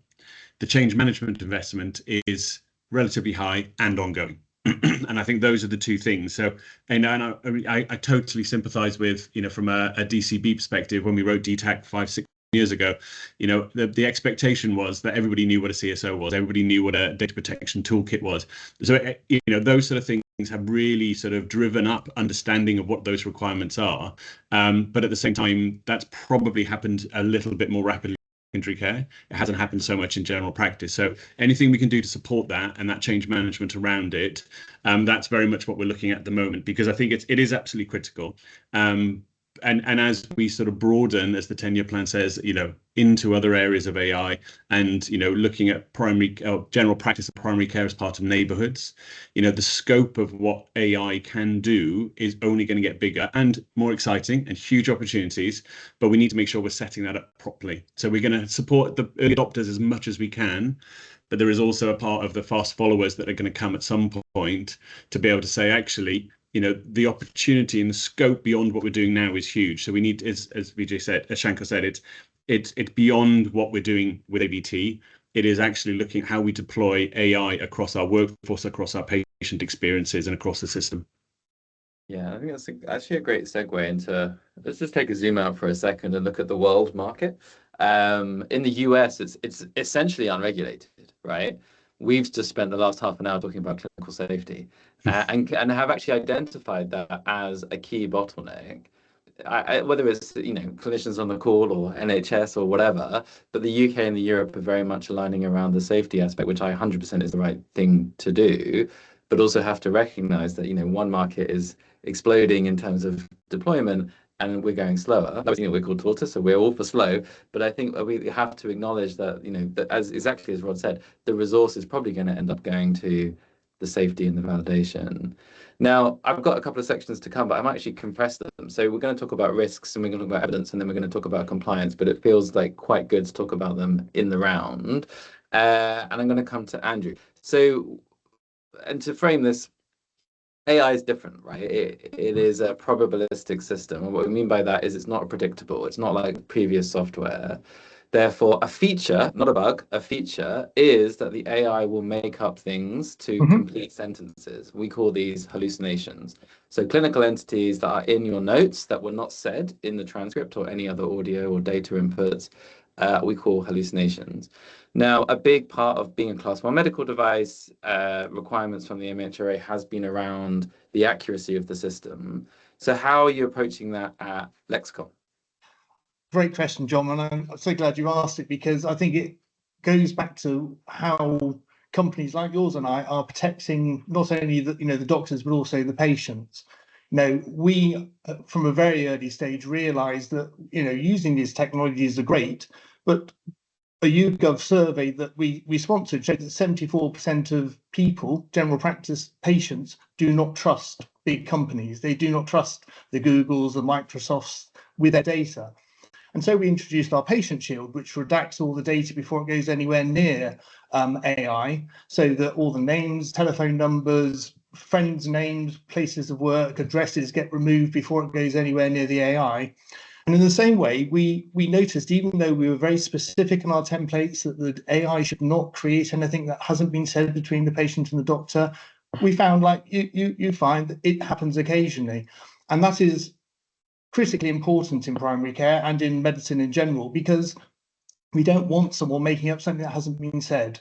The change management investment is relatively high and ongoing. And I think those are the two things. So, and I totally sympathise with, you know, from a DCB perspective, when we wrote DTAC 5-6 years ago, you know, the expectation was that everybody knew what a CSO was, everybody knew what a data protection toolkit was. So, you know, those sort of things have really sort of driven up understanding of what those requirements are. But at the same time, that's probably happened a little bit more rapidly secondary care. It hasn't happened so much in general practice. So anything we can do to support that and that change management around it, that's very much what we're looking at the moment, because I think it is absolutely critical. And as we sort of broaden, as the 10-year plan says, you know, into other areas of AI, and, you know, looking at primary general practice of primary care as part of neighborhoods, you know, the scope of what AI can do is only going to get bigger and more exciting and huge opportunities. But we need to make sure we're setting that up properly. So we're going to support the early adopters as much as we can. But there is also a part of the fast followers that are going to come at some point to be able to say, actually, you know, the opportunity and the scope beyond what we're doing now is huge. So we need, as Vijay said, as Shanker said, it's beyond what we're doing with AVT. It is actually looking at how we deploy AI across our workforce, across our patient experiences, and across the system. Yeah, I think that's actually a great segue into, let's just take a zoom out for a second and look at the world market. In the US, it's essentially unregulated, right? We've just spent the last half an hour talking about clinical safety, and have actually identified that as a key bottleneck. Whether it's, you know, clinicians on the call or NHS or whatever, but the UK and the Europe are very much aligning around the safety aspect, which 100% is the right thing to do, but also have to recognise that, you know, one market is exploding in terms of deployment, and we're going slower. That, you know, we're called Tortus, so we're all for slow. But I think we have to acknowledge that, you know, that as exactly as Rhod said, the resource is probably going to end up going to the safety and the validation. Now, I've got a couple of sections to come, but I might actually compress them. So we're going to talk about risks, and we're going to talk about evidence, and then we're going to talk about compliance. But it feels like quite good to talk about them in the round. And I'm going to come to Andrew. So, and to frame this, AI is different, right? It is a probabilistic system. And what we mean by that is it's not predictable. It's not like previous software. Therefore, a feature, not a bug, a feature is that the AI will make up things to complete sentences. We call these hallucinations. So clinical entities that are in your notes that were not said in the transcript or any other audio or data inputs, we call hallucinations. Now, a big part of being a Class 1 medical device, requirements from the MHRA has been around the accuracy of the system. So how are you approaching that at Lexacom? Great question, John, and I'm so glad you asked it, because I think it goes back to how companies like yours and I are protecting not only the doctors but also the patients. we from a very early stage realized that using these technologies are great, but a YouGov survey that we sponsored showed that 74% of people, general practice patients, do not trust big companies. They do not trust the Googles, the Microsofts with their data. And so we introduced our Patient Shield, which redacts all the data before it goes anywhere near AI, so that all the names, telephone numbers, friends' names, places of work, addresses get removed before it goes anywhere near the AI. And in the same way, we noticed, even though we were very specific in our templates that the AI should not create anything that hasn't been said between the patient and the doctor, we found, like you find, that it happens occasionally. And that is critically important in primary care and in medicine in general, because we don't want someone making up something that hasn't been said.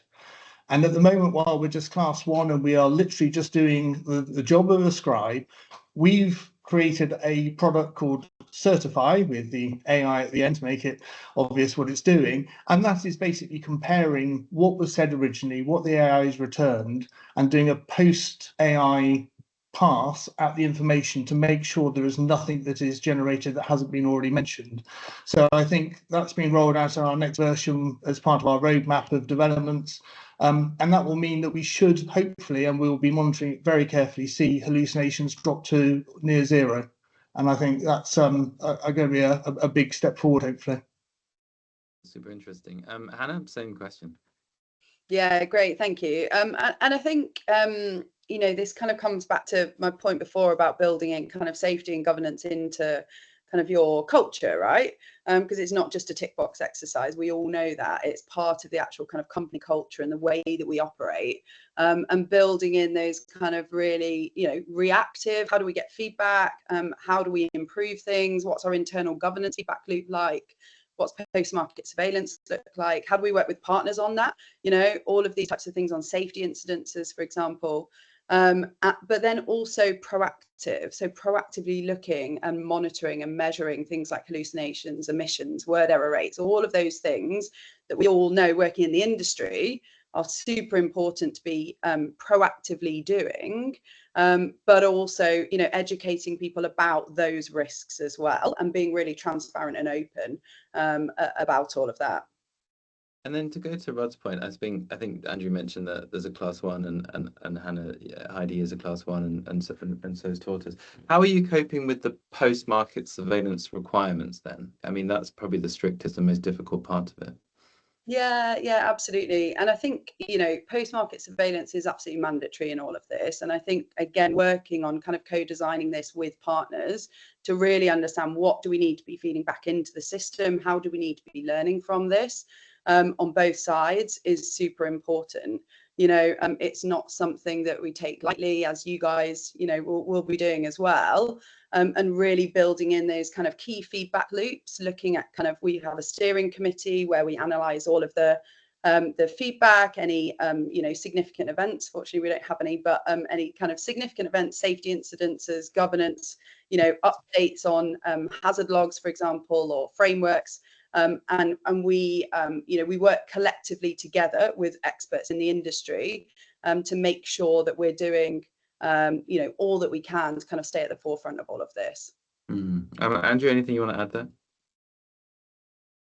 And at the moment, while we're just class 1 and we are literally just doing the job of a scribe, we've created a product called Certify with the AI at the end to make it obvious what it's doing. And that is basically comparing what was said originally, what the AI has returned, and doing a post-AI pass at the information to make sure there is nothing that is generated that hasn't been already mentioned. So I think that's been rolled out in our next version as part of our roadmap of developments. And that will mean that we should hopefully, and we'll be monitoring it very carefully, see hallucinations drop to near zero. And I think that's going to be a big step forward, hopefully. Super interesting. Hannah, same question. Yeah, great, thank you. And I think this kind of comes back to my point before about building in kind of safety and governance into kind of your culture, right? Because it's not just a tick box exercise. We all know that it's part of the actual kind of company culture and the way that we operate, and building in those kind of really, reactive, how do we get feedback? How do we improve things? What's our internal governance feedback loop like? What's post-market surveillance look like? How do we work with partners on that? All of these types of things on safety incidences, for example. But then also proactive, so proactively looking and monitoring and measuring things like hallucinations, emissions, word error rates, all of those things that we all know working in the industry are super important to be proactively doing, but also, educating people about those risks as well, and being really transparent and open about all of that. And then to go to Rhod's point, I think Andrew mentioned that there's a class 1 and Hannah, Heidi is a class 1 and so is Tortus. How are you coping with the post-market surveillance requirements then? I mean, that's probably the strictest and most difficult part of it. Yeah, absolutely. And I think, post-market surveillance is absolutely mandatory in all of this. And I think, again, working on kind of co-designing this with partners to really understand what do we need to be feeding back into the system, how do we need to be learning from this, on both sides is super important. It's not something that we take lightly, as you guys, will be doing as well, and really building in those kind of key feedback loops, looking at kind of, we have a steering committee where we analyze all of the feedback, any, significant events. Fortunately, we don't have any, but any kind of significant events, safety incidences, governance, updates on hazard logs, for example, or frameworks. And we, we work collectively together with experts in the industry to make sure that we're doing, all that we can to kind of stay at the forefront of all of this. Andrew, anything you want to add there?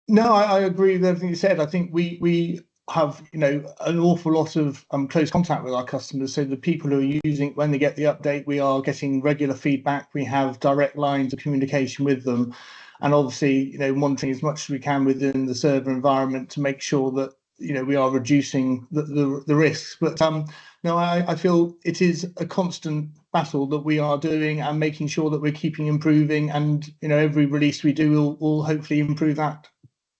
No, I agree with everything you said. I think we have, an awful lot of close contact with our customers. So the people who are using, when they get the update, we are getting regular feedback. We have direct lines of communication with them. And obviously, monitoring as much as we can within the server environment to make sure that, we are reducing the risks. But no, I feel it is a constant battle that we are doing and making sure that we're keeping improving. And, every release we do will hopefully improve that,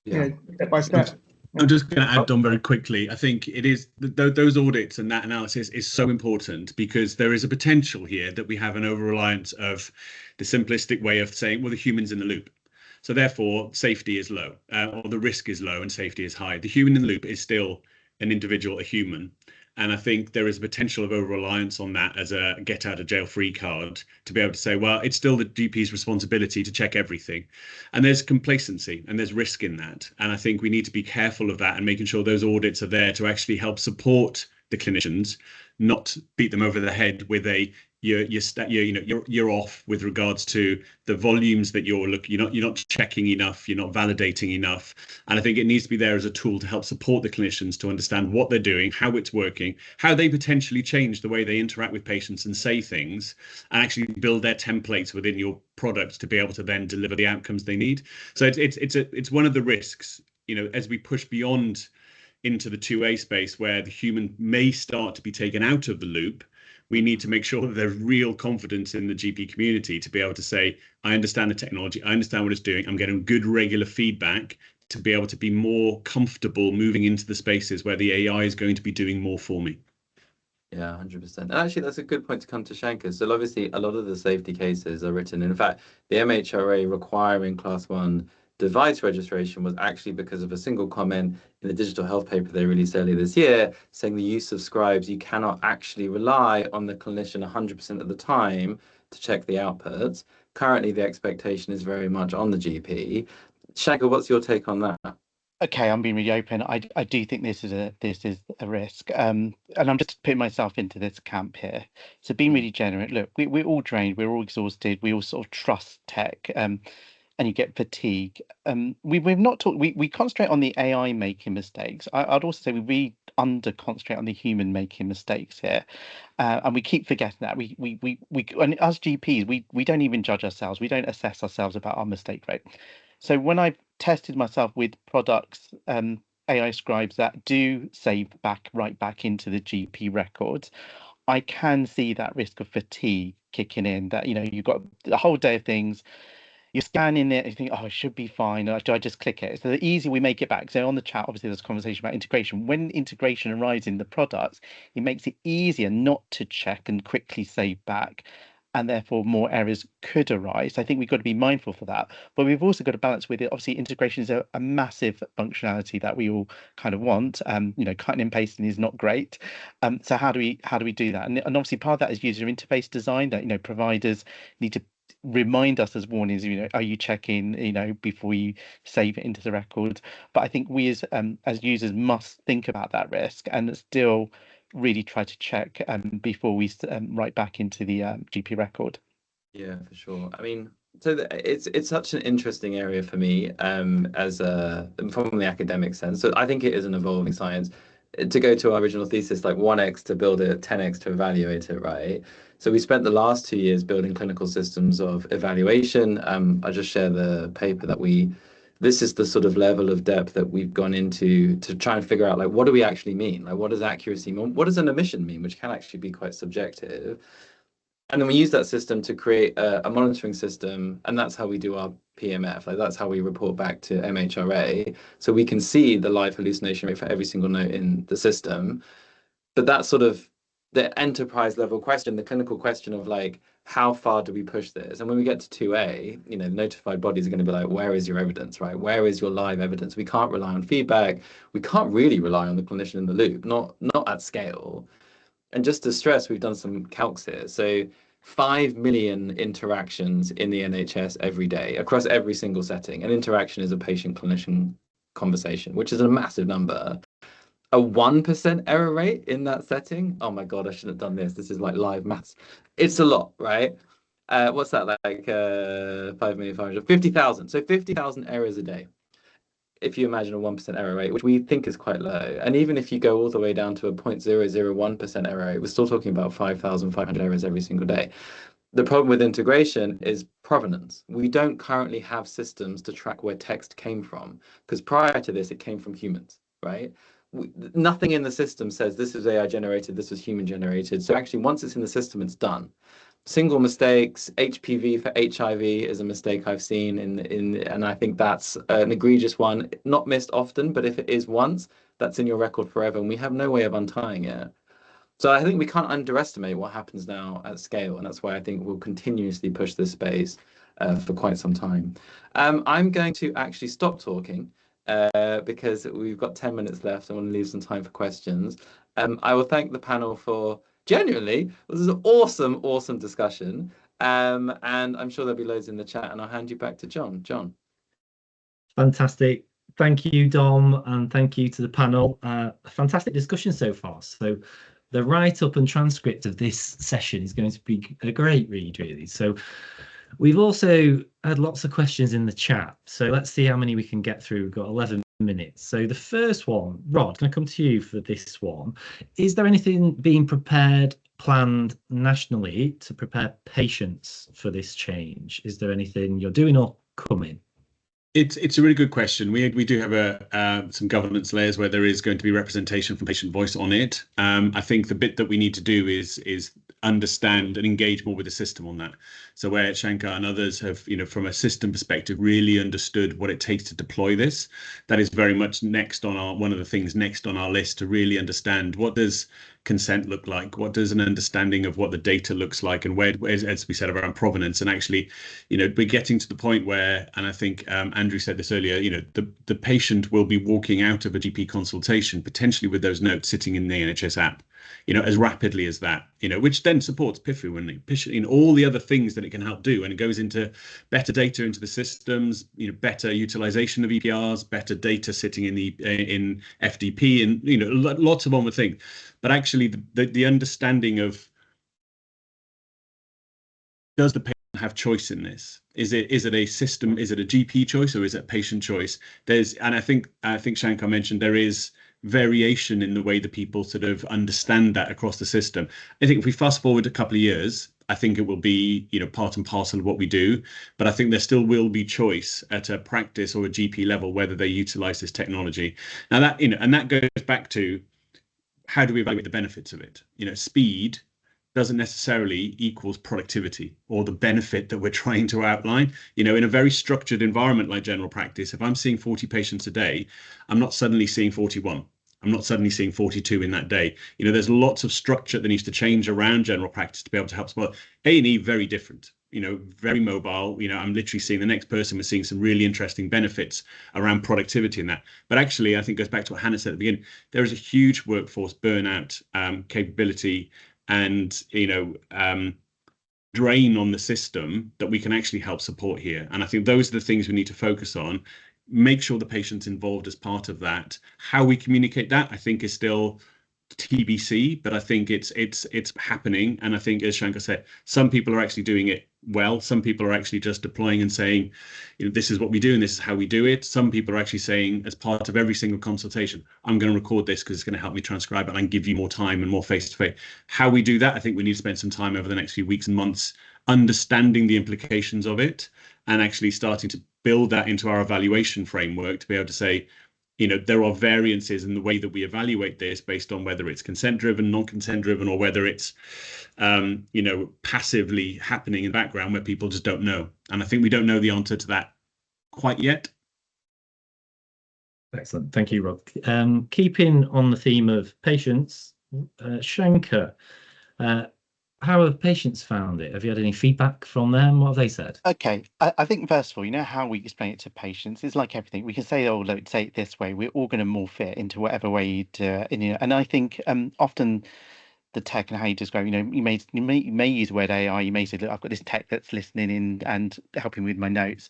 step by step. I'm just going to add, Dom, very quickly. I think it is those audits and that analysis is so important, because there is a potential here that we have an over-reliance of the simplistic way of saying, well, the human's in the loop. So therefore, safety is low, or the risk is low and safety is high. The human in the loop is still an individual, a human. And I think there is a potential of over-reliance on that as a get-out-of-jail-free card to be able to say, well, it's still the GP's responsibility to check everything. And there's complacency and there's risk in that. And I think we need to be careful of that and making sure those audits are there to actually help support the clinicians, not beat them over the head with a you're off with regards to the volumes that you're not checking enough, you're not validating enough. And I think it needs to be there as a tool to help support the clinicians to understand what they're doing, how it's working, how they potentially change the way they interact with patients and say things, and actually build their templates within your product to be able to then deliver the outcomes they need. So it's one of the risks, as we push beyond into the 2A space where the human may start to be taken out of the loop. We need to make sure that there's real confidence in the GP community to be able to say, I understand the technology, I understand what it's doing, I'm getting good regular feedback to be able to be more comfortable moving into the spaces where the AI is going to be doing more for me. Yeah, 100%. And actually, that's a good point to come to Shanker. So obviously, a lot of the safety cases are written. In fact, the MHRA requiring Class 1 device registration was actually because of a single comment in the digital health paper they released earlier this year, saying the use of scribes, you cannot actually rely on the clinician 100% of the time to check the outputs. Currently, the expectation is very much on the GP. Shanker, what's your take on that? Okay, I'm being really open. I do think this is a risk, and I'm just putting myself into this camp here. So being really generous. Look, we're all drained, we're all exhausted, we all sort of trust tech, and you get fatigue. We've not talked. We concentrate on the AI making mistakes. I'd also say we under concentrate on the human making mistakes here, and we keep forgetting that. We and as GPs, we don't even judge ourselves. We don't assess ourselves about our mistake rate. So when I've tested myself with products, AI scribes that do save right back into the GP records, I can see that risk of fatigue kicking in. That you've got the whole day of things. You're scanning it and you think, oh, it should be fine. Do I just click it? So the easier we make it back. So on the chat, obviously, there's a conversation about integration. When integration arrives in the products, it makes it easier not to check and quickly save back. And therefore, more errors could arise. I think we've got to be mindful for that. But we've also got to balance with it. Obviously, integration is a massive functionality that we all kind of want. Cutting and pasting is not great. So how do we do that? And obviously, part of that is user interface design. That providers need to remind us as warnings. Are you checking? Before you save it into the record. But I think we as users must think about that risk and still really try to check before we write back into the GP record. Yeah, for sure. I mean, so it's such an interesting area for me from the academic sense. So I think it is an evolving science. To go to our original thesis, like 1x to build it, 10x to evaluate it, right? So we spent the last 2 years building clinical systems of evaluation. I just share the paper that this is the sort of level of depth that we've gone into to try and figure out, like, what do we actually mean? Like, what does accuracy mean? What does an omission mean, which can actually be quite subjective? And then we use that system to create a monitoring system, and that's how we do our PMF. Like, that's how we report back to MHRA, so we can see the live hallucination rate for every single note in the system. But that's sort of the enterprise level question, the clinical question of, like, how far do we push this? And when we get to 2A, notified bodies are going to be like, where is your evidence, right? Where is your live evidence? We can't rely on feedback. We can't really rely on the clinician in the loop, not at scale. And just to stress, we've done some calcs here. So 5 million interactions in the NHS every day across every single setting. An interaction is a patient-clinician conversation, which is a massive number. A 1% error rate in that setting. Oh my God, I shouldn't have done this. This is like live maths. It's a lot, right? What's that, like 5,500,000, 50,000. So 50,000 errors a day. If you imagine a 1% error rate, which we think is quite low. And even if you go all the way down to a 0.001% error rate, we're still talking about 5,500 errors every single day. The problem with integration is provenance. We don't currently have systems to track where text came from, because prior to this, it came from humans, right? Nothing in the system says this is AI generated, this is human generated. So actually, once it's in the system, it's done. Single mistakes, HPV for HIV is a mistake I've seen and I think that's an egregious one, not missed often, but if it is once, that's in your record forever, and we have no way of untying it. So I think we can't underestimate what happens now at scale, and that's why I think we'll continuously push this space for quite some time. I'm going to actually stop talking because we've got 10 minutes left. I want to leave some time for questions. I will thank the panel for genuinely, this is an awesome discussion. And I'm sure there'll be loads in the chat, and I'll hand you back to John. John. Fantastic. Thank you, Dom, and thank you to the panel. A fantastic discussion so far. So the write-up and transcript of this session is going to be a great read, really. So we've also had lots of questions in the chat. So let's see how many we can get through. We've got 11 minutes. So the first one, Rhod, can I come to you for this one? Is there anything being prepared, planned nationally to prepare patients for this change? Is there anything you're doing or coming? It's a really good question. We do have some governance layers where there is going to be representation from patient voice on it. I think the bit that we need to do is understand and engage more with the system on that. So where Shanker and others have, from a system perspective, really understood what it takes to deploy this, that is very much one of the things next on our list, to really understand what does consent look like, what does an understanding of what the data looks like, and where, as we said, around provenance. And actually, we're getting to the point where, and I think Andrew said this earlier, the patient will be walking out of a GP consultation potentially with those notes sitting in the NHS app, as rapidly as that, which then supports PIFU and all the other things that it can help do. And it goes into better data into the systems, better utilization of EPRs, better data sitting in FDP, and lots of onward things. But actually, the understanding of, does the patient have choice in this? Is it a system? Is it a GP choice, or is it patient choice? And I think Shanker mentioned there is variation in the way that people sort of understand that across the system. I think if we fast forward a couple of years, I think it will be, part and parcel of what we do. But I think there still will be choice at a practice or a GP level whether they utilize this technology. Now that, and that goes back to, how do we evaluate the benefits of it? Speed doesn't necessarily equals productivity or the benefit that we're trying to outline. In a very structured environment like general practice, if I'm seeing 40 patients a day, I'm not suddenly seeing 41. I'm not suddenly seeing 42 in that day. There's lots of structure that needs to change around general practice to be able to help support. A&E, very different, very mobile. I'm literally seeing the next person. We're seeing some really interesting benefits around productivity in that. But actually, I think it goes back to what Hannah said at the beginning. There is a huge workforce burnout capability and drain on the system that we can actually help support here. And I think those are the things we need to focus on. Make sure the patient's involved as part of that. How we communicate that, I think, is still TBC, but I think it's happening. And I think, as Shanker said, some people are actually doing it well. Some people are actually just deploying and saying, this is what we do and this is how we do it. Some people are actually saying, as part of every single consultation, I'm going to record this because it's going to help me transcribe it and give you more time and more face-to-face. How we do that, I think we need to spend some time over the next few weeks and months understanding the implications of it and actually starting to build that into our evaluation framework to be able to say, there are variances in the way that we evaluate this based on whether it's consent driven, non-consent driven, or whether it's, passively happening in the background where people just don't know. And I think we don't know the answer to that quite yet. Excellent. Thank you, Rhod. Keeping on the theme of patients, Shanker, how have patients found it? Have you had any feedback from them? What have they said? Okay, I think first of all, how we explain it to patients is like everything. We can say, oh, look, say it this way. We're all going to morph it into whatever way you do it. And I think often the tech and how you describe, you may use the word AI. You may say, look, I've got this tech that's listening in and helping with my notes.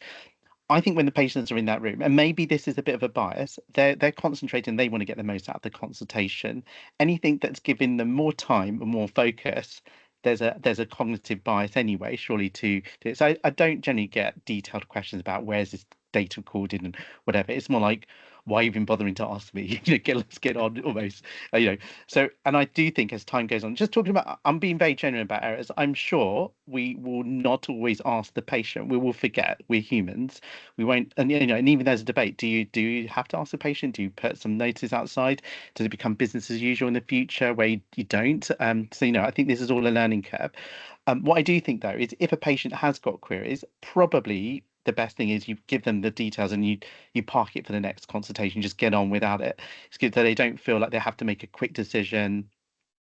I think when the patients are in that room, and maybe this is a bit of a bias, they're concentrating. They want to get the most out of the consultation. Anything that's giving them more time and more focus, there's a cognitive bias anyway, surely, to do it. So I don't generally get detailed questions about where's this data recorded and whatever. It's more like, why even bothering to ask me? Let's get on almost. So, and I do think as time goes on, just talking about, I'm being very genuine about errors. I'm sure we will not always ask the patient. We will forget. We're humans. We won't. And and even there's a debate. Do you have to ask the patient? Do you put some notice outside? Does it become business as usual in the future where you don't? So I think this is all a learning curve. What I do think though is if a patient has got queries, probably the best thing is you give them the details and you park it for the next consultation. Just get on without it. It's good that they don't feel like they have to make a quick decision.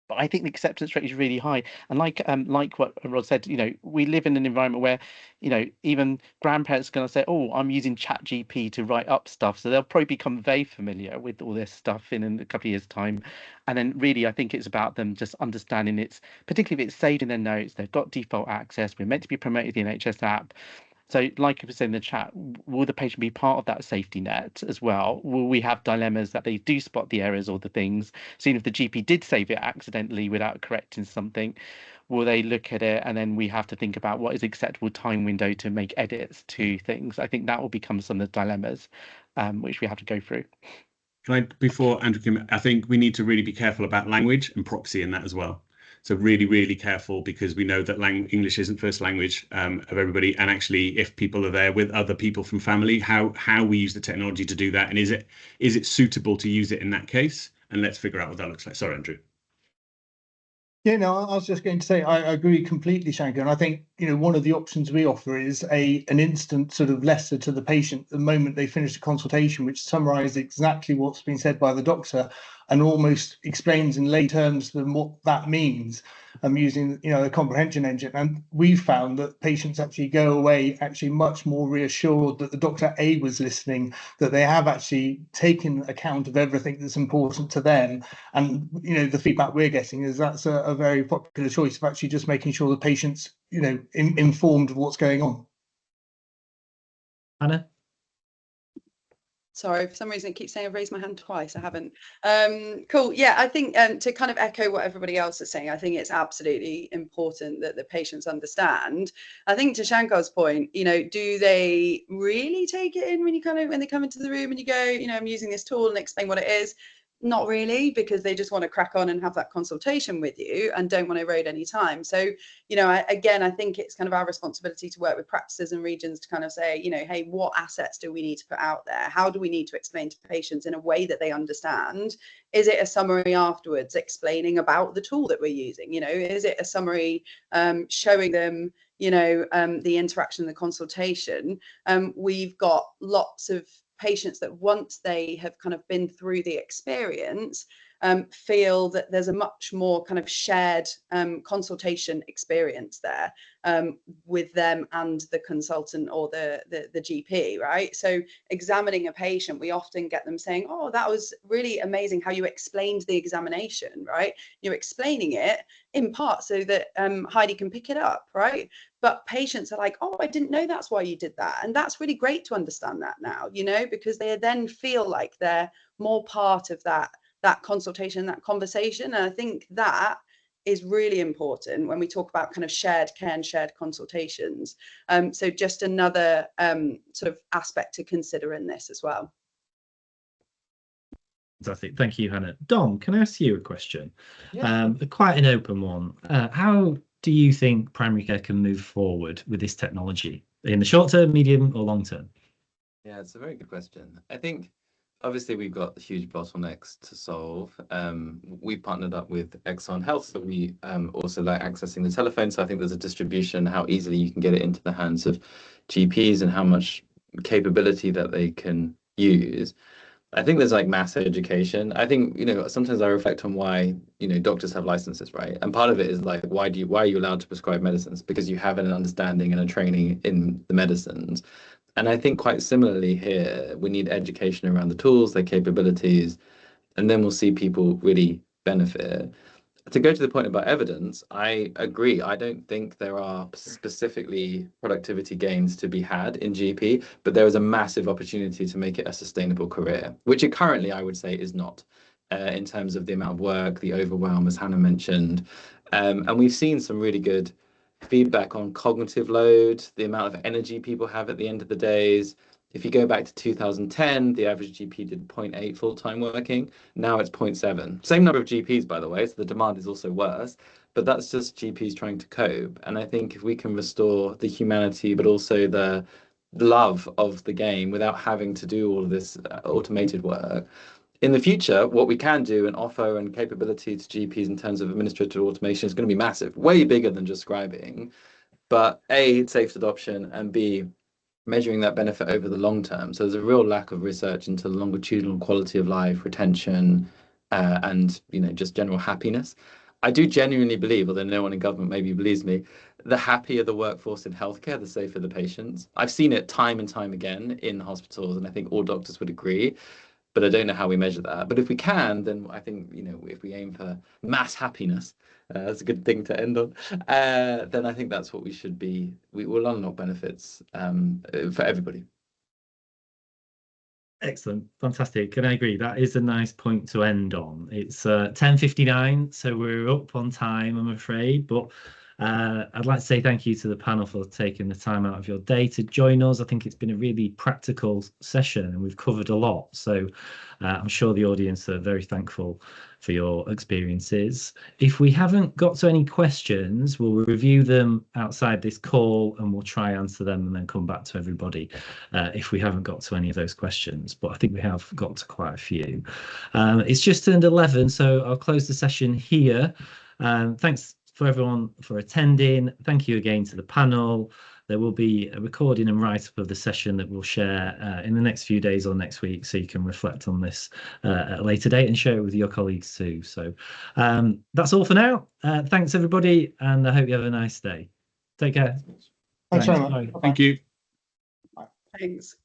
But I think the acceptance rate is really high. And like what Rhod said, we live in an environment where, even grandparents are going to say, oh, I'm using ChatGPT to write up stuff. So they'll probably become very familiar with all this stuff in a couple of years' time. And then really, I think it's about them just understanding particularly if it's saved in their notes, they've got default access, we're meant to be promoting the NHS app. So like I was saying in the chat, will the patient be part of that safety net as well? Will we have dilemmas that they do spot the errors or the things? So even if the GP did save it accidentally without correcting something, will they look at it and then we have to think about what is acceptable time window to make edits to things? I think that will become some of the dilemmas which we have to go through. Before Andrew, I think we need to really be careful about language and proxy in that as well. So really, really careful, because we know that English isn't first language of everybody. And actually, if people are there with other people from family, how we use the technology to do that, and is it suitable to use it in that case? And let's figure out what that looks like. Sorry, Andrew. Yeah, no, I was just going to say I agree completely, Shanker. And I think, one of the options we offer is an instant sort of letter to the patient the moment they finish the consultation, which summarises exactly what's been said by the doctor and almost explains in lay terms what that means. Using the comprehension engine, and we've found that patients actually go away actually much more reassured that the Dr. A was listening, that they have actually taken account of everything that's important to them. And the feedback we're getting is that's a very popular choice of actually just making sure the patient's informed of what's going on. Hannah? Sorry, for some reason it keeps saying I've raised my hand twice. I haven't. Cool. Yeah, I think to kind of echo what everybody else is saying, I think it's absolutely important that the patients understand. I think to Shankar's point, do they really take it in when they come into the room and you go, I'm using this tool and explain what it is? Not really, because they just want to crack on and have that consultation with you and don't want to erode any time. So, I think it's kind of our responsibility to work with practices and regions to kind of say, hey, what assets do we need to put out there? How do we need to explain to patients in a way that they understand? Is it a summary afterwards explaining about the tool that we're using? Is it a summary showing them, the interaction, the consultation? We've got lots of patients that once they have kind of been through the experience, feel that there's a much more kind of shared consultation experience there with them and the consultant or the GP, right? So examining a patient, we often get them saying, oh, that was really amazing how you explained the examination, right? You're explaining it in part so that Heidi can pick it up, right? But patients are like, oh, I didn't know that's why you did that. And that's really great to understand that now, because they then feel like they're more part of that consultation, that conversation. And I think that is really important when we talk about kind of shared care and shared consultations. So just another sort of aspect to consider in this as well. Fantastic. Thank you, Hannah. Dom, can I ask you a question? Yeah. Quite an open one. How do you think primary care can move forward with this technology in the short term, medium, or long term? Yeah, it's a very good question. I think obviously we've got huge bottlenecks to solve. We partnered up with Exxon Health, so we also like accessing the telephone. So I think there's a distribution, how easily you can get it into the hands of GPs and how much capability that they can use. I think there's like mass education. I think, sometimes I reflect on why, doctors have licenses, right? And part of it is like, why are you allowed to prescribe medicines? Because you have an understanding and a training in the medicines. And I think quite similarly here, we need education around the tools, their capabilities, and then we'll see people really benefit. To go to the point about evidence, I agree. I don't think there are specifically productivity gains to be had in GP, but there is a massive opportunity to make it a sustainable career, which it currently, I would say, is not, in terms of the amount of work, the overwhelm, as Hannah mentioned. And we've seen some really good feedback on cognitive load, the amount of energy people have at the end of the days. If you go back to 2010, the average GP did 0.8 full-time working. Now it's 0.7. Same number of GPs, by the way, so the demand is also worse. But that's just GPs trying to cope. And I think if we can restore the humanity, but also the love of the game without having to do all of this automated work, in the future, what we can do and offer and capability to GPs in terms of administrative automation is going to be massive, way bigger than just scribing. But A, safe adoption, and B, measuring that benefit over the long term. So there's a real lack of research into longitudinal quality of life, retention, and just general happiness. I do genuinely believe, although no one in government maybe believes me, the happier the workforce in healthcare, the safer the patients. I've seen it time and time again in hospitals, and I think all doctors would agree. but I don't know how we measure that. But if we can, then I think, you know, if we aim for mass happiness, that's a good thing to end on, then I think that's what we should be. We will unlock benefits for everybody. Excellent, fantastic. And I agree, that is a nice point to end on. It's 10:59, so we're up on time, I'm afraid, but I'd like to say thank you to the panel for taking the time out of your day to join us. I think it's been a really practical session and we've covered a lot. So I'm sure the audience are very thankful for your experiences. If we haven't got to any questions, we'll review them outside this call and we'll try answer them and then come back to everybody if we haven't got to any of those questions. But I think we have got to quite a few. It's just turned 11, so I'll close the session here. Thanks for everyone for attending. Thank you again to the panel. There will be a recording and write-up of the session that we'll share in the next few days or next week, so you can reflect on this at a later date and share it with your colleagues too. So that's all for now. Thanks everybody, and I hope you have a nice day. Take care. Thanks very much. Bye. Thank you. Thanks.